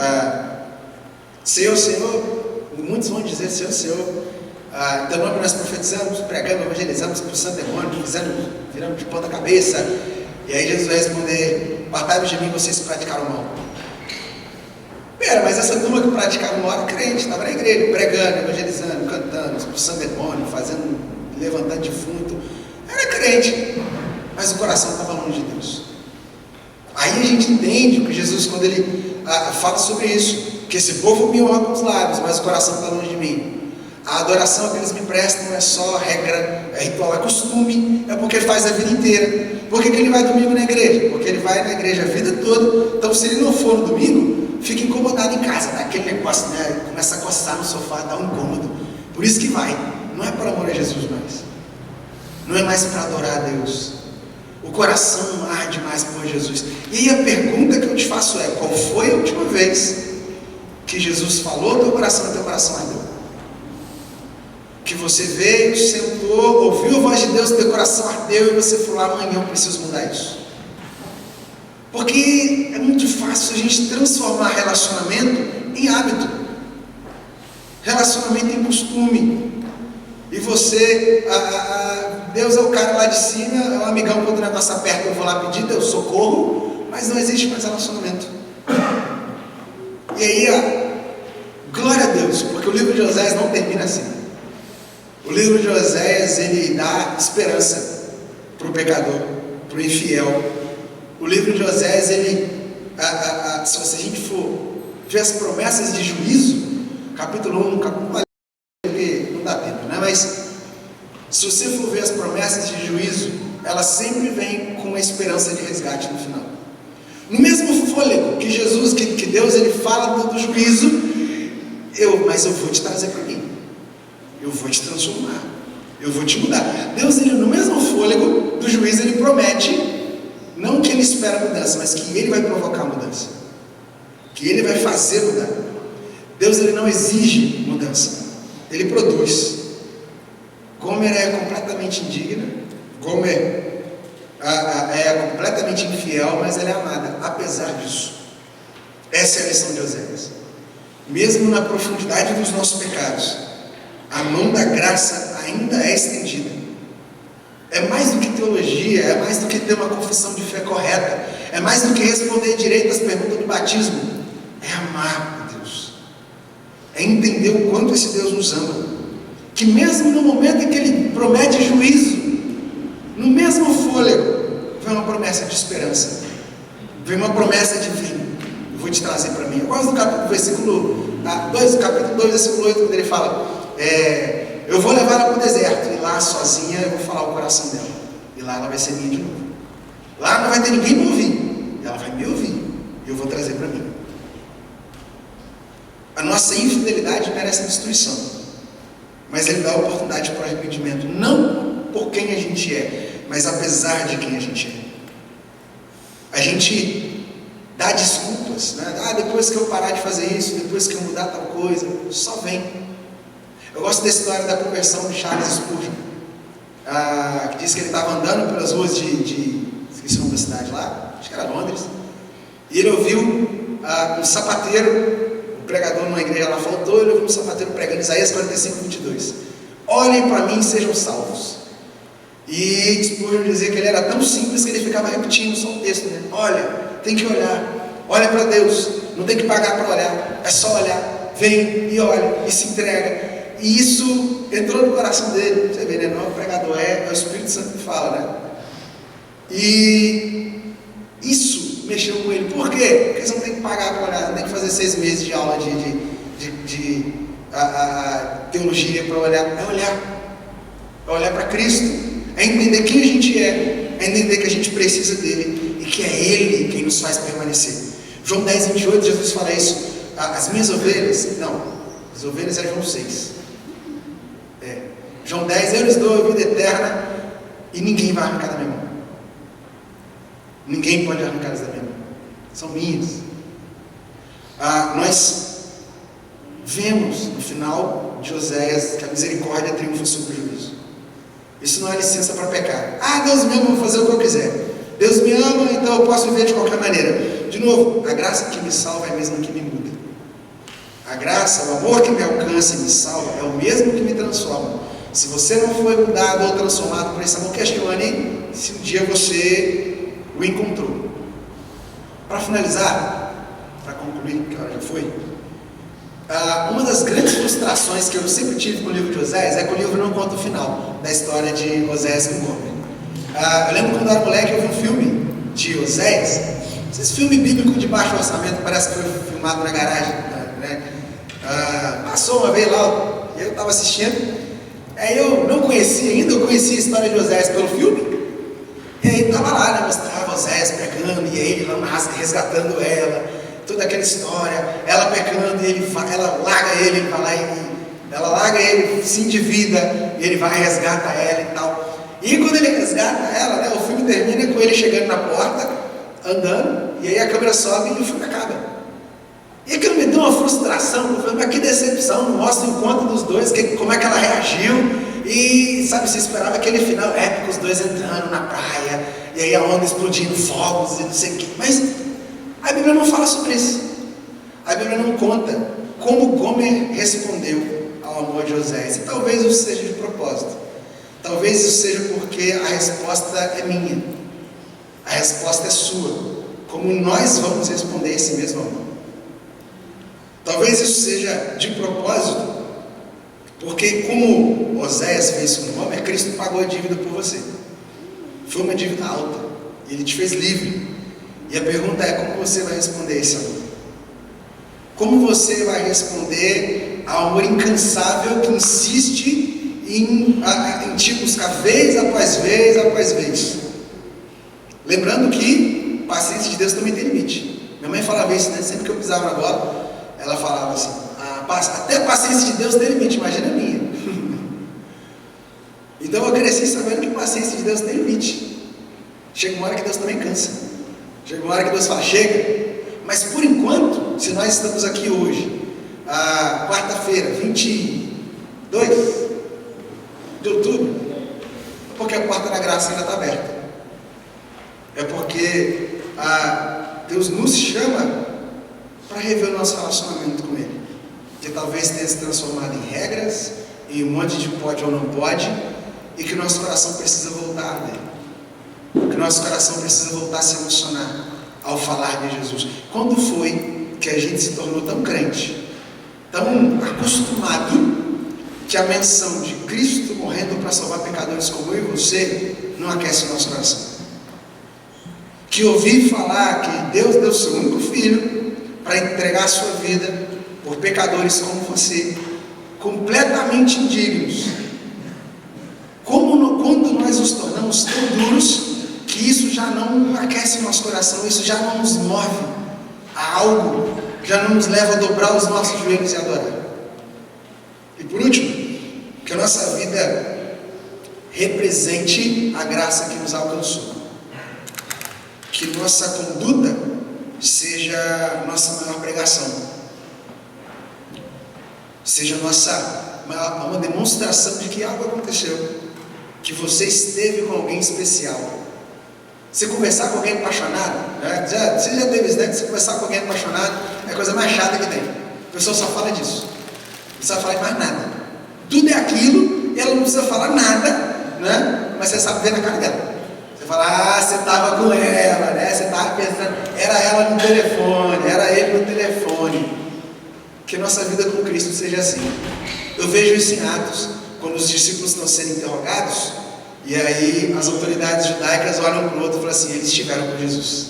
Senhor, Senhor, muitos vão dizer Senhor, Senhor, teu nome nós profetizamos, pregamos, evangelizamos, expulsando demônios, viramos de ponta cabeça. E aí Jesus vai responder: apartai-vos de mim, vocês que praticaram mal. Pera, mas essa turma que praticava mal era crente, estava na igreja, pregando, evangelizando, cantando, expulsando demônio, levantando defunto, era crente, mas o coração estava longe de Deus. Aí a gente entende o que Jesus, quando ele fala sobre isso, que esse povo me honra com os lábios, mas o coração está longe de mim. A adoração que eles me prestam não é só regra, é ritual, é costume, é porque ele faz a vida inteira. Por que ele vai domingo na igreja? Porque ele vai na igreja a vida toda. Então, se ele não for no domingo, fica incomodado em casa, dá aquele negócio, né? Começa a coçar no sofá, dá um incômodo. Por isso que vai. Não é por amor a Jesus mais. Não é mais para adorar a Deus. O coração arde mais por Jesus. E aí a pergunta que eu te faço é: qual foi a última vez que Jesus falou teu coração ardeu? que você veio, sentou, ouviu a voz de Deus, teu coração ardeu e você falou: amanhã eu preciso mudar isso. Porque é muito fácil a gente transformar relacionamento em hábito, relacionamento em costume. E você, Deus é o cara lá de cima, é um amigão, quando o negócio aperta eu vou lá pedir Deus socorro, mas não existe mais relacionamento. E aí, glória a Deus, porque o livro de Oséias não termina assim. O livro de Oséias, ele dá esperança para o pecador, para o infiel. O livro de Oséias, ele, se a gente for ver as promessas de juízo, capítulo 1, capítulo 1, porque não dá tempo, né? Mas se você for ver as promessas de juízo, elas sempre vêm com a esperança de resgate no final. No mesmo fôlego que Jesus, que Deus, ele fala do juízo, mas eu vou te trazer para mim, eu vou te transformar, eu vou te mudar. Deus, ele, no mesmo fôlego do juízo, ele promete, não que ele espera mudança, mas que ele vai provocar mudança, que ele vai fazer mudar. Deus, ele não exige mudança, ele produz. Gomer é completamente indigna, Gomer é completamente infiel, mas ela é amada, apesar disso. Essa é a lição de Oséias. Mesmo na profundidade dos nossos pecados, a mão da graça ainda é estendida. É mais do que teologia, é mais do que ter uma confissão de fé correta, é mais do que responder direito às perguntas do batismo. É amar a Deus, é entender o quanto esse Deus nos ama, que mesmo no momento em que ele promete juízo, no mesmo fôlego, vem uma promessa de esperança, vem uma promessa de vir. Eu vou te trazer para mim. Eu gosto do versículo 2, capítulo 2, versículo 8, quando ele fala: eu vou levar ela para o deserto, e lá sozinha eu vou falar o coração dela, e lá ela vai ser minha de novo. Lá não vai ter ninguém me ouvir, ela vai me ouvir, e eu vou trazer para mim. A nossa infidelidade merece destruição, mas ele dá oportunidade para o arrependimento, não por quem a gente é, mas apesar de quem a gente é. A gente dá desculpas, né? Depois que eu parar de fazer isso, depois que eu mudar tal coisa, só vem. Eu gosto da história da conversão de Charles Spurgeon, que diz que ele estava andando pelas ruas esqueci o nome da cidade lá, acho que era Londres, e ele ouviu um sapateiro, o pregador numa igreja lá faltou, ele ouviu um sapateiro pregando Isaías 45:22. Olhem para mim e sejam salvos. E Spurgeon dizia que ele era tão simples que ele ficava repetindo só o texto, né? Olha, tem que olhar, olha para Deus, não tem que pagar para olhar, é só olhar, vem e olha e se entrega. E isso entrou no coração dele. Você vê, né? Não é o pregador, é o Espírito Santo que fala, né? E isso mexeu com ele. Por quê? Porque você não tem que pagar para olhar, não tem que fazer 6 meses de aula de teologia para olhar. É olhar para Cristo, é entender quem a gente é entender que a gente precisa dele e que é ele quem nos faz permanecer. João 10:28, Jesus fala isso. As minhas ovelhas, não, as ovelhas é João 6. João 10, eu lhes dou a vida eterna e ninguém vai arrancar da minha mão. Ninguém pode arrancar da minha mão. São minhas. Nós vemos no final de Oséias que a misericórdia triunfa sobre o juízo. Isso não é licença para pecar. Deus me ama, eu vou fazer o que eu quiser. Deus me ama, então eu posso viver de qualquer maneira. De novo, a graça que me salva é a mesma que me muda. A graça, o amor que me alcança e me salva é o mesmo que me transforma. Se você não foi mudado ou transformado por esse amor, questione se um dia você o encontrou. Para finalizar, para concluir, que a hora já foi, uma das grandes frustrações que eu sempre tive com o livro de Oséias é que o livro não conta o final da história de Oséias com Gomer. Eu lembro quando eu era moleque, eu vi um filme de Oséias, esse filme bíblico de baixo orçamento, parece que foi filmado na garagem, né? Passou uma vez lá, e eu estava assistindo. Aí eu não conhecia ainda, eu conhecia a história de Oséias pelo filme, e aí estava lá, né, mostrava Oséias pecando, e ele lá resgatando ela, toda aquela história, ela pecando, e ela larga ele vai lá, ela larga ele, se endivida, e ele vai e resgata ela e tal. E quando ele resgata ela, né, o filme termina com ele chegando na porta, andando, e aí a câmera sobe e o filme acaba. E aquilo me deu uma frustração. Eu falei, mas que decepção, não mostra o encontro dos dois, como é que ela reagiu. E sabe, você esperava aquele final épico, os dois entrando na praia, e aí a onda explodindo, fogos e não sei o que. Mas a Bíblia não fala sobre isso. A Bíblia não conta como Gomer respondeu ao amor de Oséias. E talvez isso seja de propósito. Talvez isso seja porque a resposta é minha. A resposta é sua. Como nós vamos responder esse mesmo amor? Talvez isso seja de propósito, porque como Oséias fez com Gomer, Cristo pagou a dívida por você. Foi uma dívida alta. E Ele te fez livre. E a pergunta é, como você vai responder esse amor? Como você vai responder ao amor incansável que insiste em te buscar vez após vez após vez? Lembrando que a paciência de Deus também tem limite. Minha mãe falava isso, né? Sempre que eu pisava na bola, ela falava assim, até a paciência de Deus tem limite, imagina a minha. Então eu cresci sabendo que a paciência de Deus tem limite. Chega uma hora que Deus também cansa. Chega uma hora que Deus fala, chega. Mas por enquanto, se nós estamos aqui hoje, quarta-feira, 22 de outubro, é porque a porta da graça ainda está aberta. É porque Deus nos chama para rever o nosso relacionamento com Ele, que talvez tenha se transformado em regras, em um monte de pode ou não pode, e que o nosso coração precisa voltar a arder, que o nosso coração precisa voltar a se emocionar ao falar de Jesus. Quando foi que a gente se tornou tão crente, tão acostumado, que a menção de Cristo morrendo para salvar pecadores como eu e você não aquece o nosso coração? Que ouvir falar que Deus deu seu único filho para entregar a sua vida por pecadores como você, completamente indignos. Quando nós nos tornamos tão duros que isso já não aquece o nosso coração, isso já não nos move a algo, já não nos leva a dobrar os nossos joelhos e adorar. E por último, que a nossa vida represente a graça que nos alcançou, que nossa conduta seja nossa maior pregação, seja uma demonstração de que algo aconteceu, que você esteve com alguém especial. Você conversar com alguém apaixonado, né? Você já teve isso, né? Você conversar com alguém apaixonado é a coisa mais chata que tem. A pessoa só fala disso, não precisa falar de mais nada. Tudo é aquilo, e ela não precisa falar nada, né? Mas você sabe ver na cara dela. Você fala, você estava com ela, né? Você estava pensando, era ela no telefone, era ele no telefone. Que nossa vida com Cristo seja assim. Eu vejo isso em Atos, quando os discípulos estão sendo interrogados, e aí as autoridades judaicas olham para o outro e falam assim, eles estiveram com Jesus.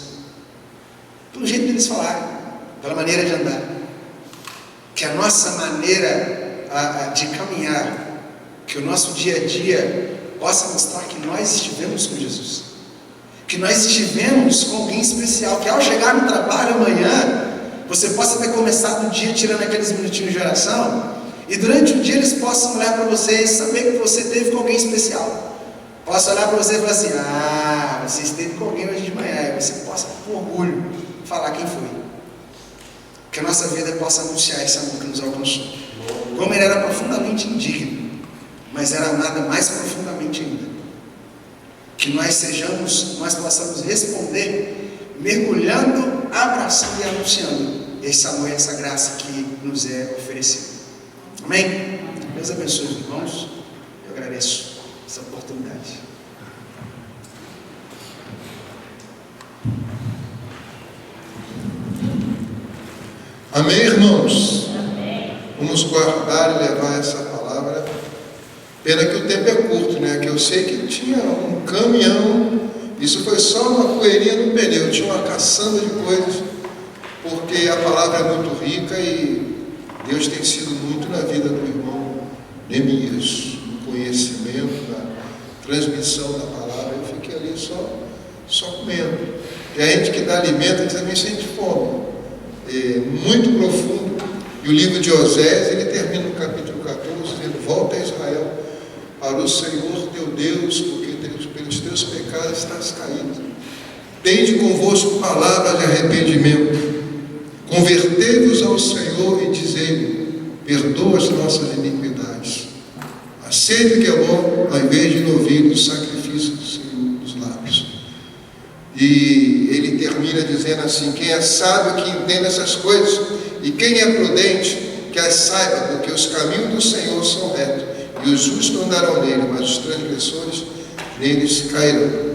Pelo jeito de eles falarem, pela maneira de andar. Que a nossa maneira de caminhar, que o nosso dia a dia possa mostrar que nós estivemos com Jesus, que nós estivemos com alguém especial, que ao chegar no trabalho amanhã, você possa ter começado o dia tirando aqueles minutinhos de oração, e durante o dia eles possam olhar para você e saber que você esteve com alguém especial. Posso olhar para você e falar assim, você esteve com alguém hoje de manhã, e você possa com orgulho falar quem foi. Que a nossa vida possa anunciar esse amor que nos alcançou. Como ele era profundamente indigno, mas era amado mais profundamente ainda. Que nós possamos responder mergulhando, abraçando e anunciando esse amor e essa graça que nos é oferecida. Amém? Deus abençoe os irmãos. Eu agradeço essa oportunidade. Amém, irmãos? Amém. Vamos guardar e levar essa palavra. Pena que o tempo é curto, né? Que eu sei que tinha um caminhão, isso foi só uma poeirinha no pneu, tinha uma caçamba de coisas, porque a palavra é muito rica e Deus tem sido muito na vida do irmão Neemias, no conhecimento, na transmissão da palavra. Eu fiquei ali só comendo. E a gente que dá alimento, a gente também sente fome. Muito profundo. E o livro de Oséias, ele termina no capítulo 14, dizendo, volta a Israel para o Senhor teu Deus, porque pelos teus pecados estás caído. Tende convosco palavras de arrependimento, Convertei-vos ao Senhor e dizei-lhe: perdoa as nossas iniquidades. Aceite o que é bom, ao invés de ouvir o sacrifício do Senhor dos lábios. E ele termina dizendo assim: quem é sábio que entenda essas coisas, e quem é prudente que as saiba, porque os caminhos do Senhor são retos, e os justos andarão nele, mas os transgressores neles cairão.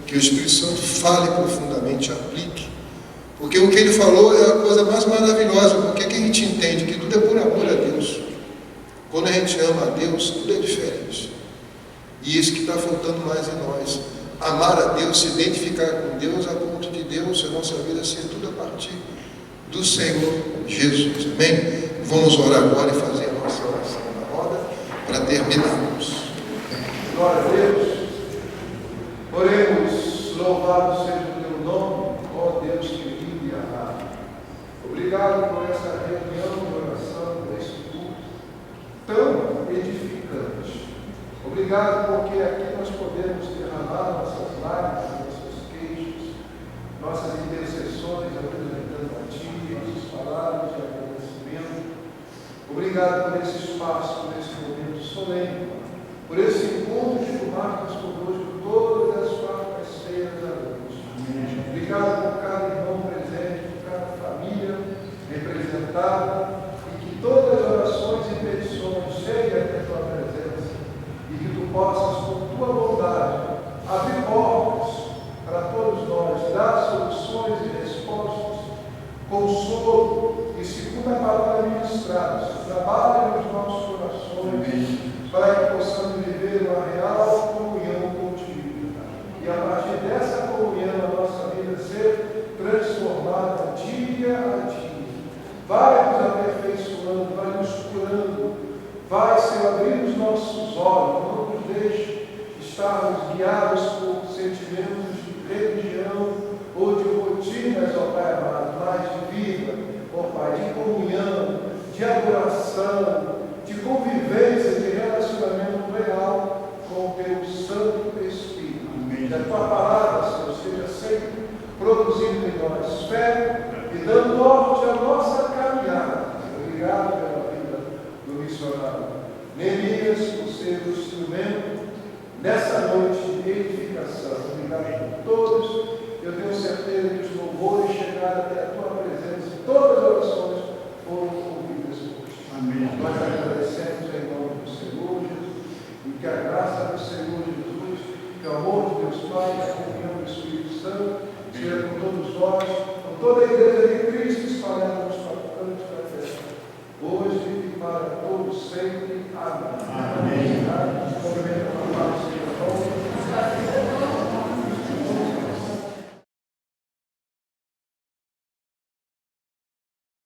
Que o Espírito Santo fale profundamente, aplique. Porque o que ele falou é a coisa mais maravilhosa, porque que a gente entende que tudo é por amor a Deus. Quando a gente ama a Deus, tudo é diferente. E isso que está faltando mais em nós. Amar a Deus, se identificar com Deus, a ponto de Deus, a nossa vida ser tudo a partir do Senhor Jesus. Amém? Vamos orar agora e fazer a nossa oração na roda para terminarmos. Glória a Deus. Oremos, louvado seja o teu nome, ó Deus querido e amado. Obrigado por essa reunião de oração, por esse culto tão edificante. Obrigado porque aqui nós podemos derramar nossas lágrimas, nossos queixos, nossas intercessões apresentando a Ti, nossas palavras de agradecimento. Obrigado por esse espaço, por esse momento solene, por esse encontro de marcas conosco todas as quartas-feiras da noite. Obrigado por cada irmão presente, por cada família representada, e que todas as orações e petições cheguem até a tua presença, e que tu possas, com tua bondade, abrir portas para todos nós, dar soluções e respostas, consolo e, segundo a palavra ministrada, trabalhe nos nossos corações, para que possamos viver uma real comunhão contigo. E a partir dessa comunhão, a nossa vida ser transformada dia a dia. Vai nos aperfeiçoando, vai nos curando, vai, Senhor, abrindo os nossos olhos, não nos deixe estarmos guiados por sentimentos de religião ou de rotinas, ó Pai amado, mas de vida, ó Pai, de comunhão, de adoração, de convivência, de relacionamento real com o teu Santo Espírito. Amém. Que a tua palavra, Senhor, seja sempre produzindo em nós fé e dando norte à nossa caminhada. Obrigado pela vida do missionário Neemias, por ser o instrumento nessa noite de edificação. Obrigado por todos. Eu tenho certeza que os louvores chegaram até a tua presença e todas as orações foram ouvidas por ti. Amém. Nós agradecemos em nome do Senhor Jesus, e que a graça do Senhor Jesus, que o amor de Deus Pai, a comunhão do Espírito Santo, seja com todos nós, com toda a igreja de Cristo espalhada nos quatro cantos da terra, hoje e para todos sempre. Amém.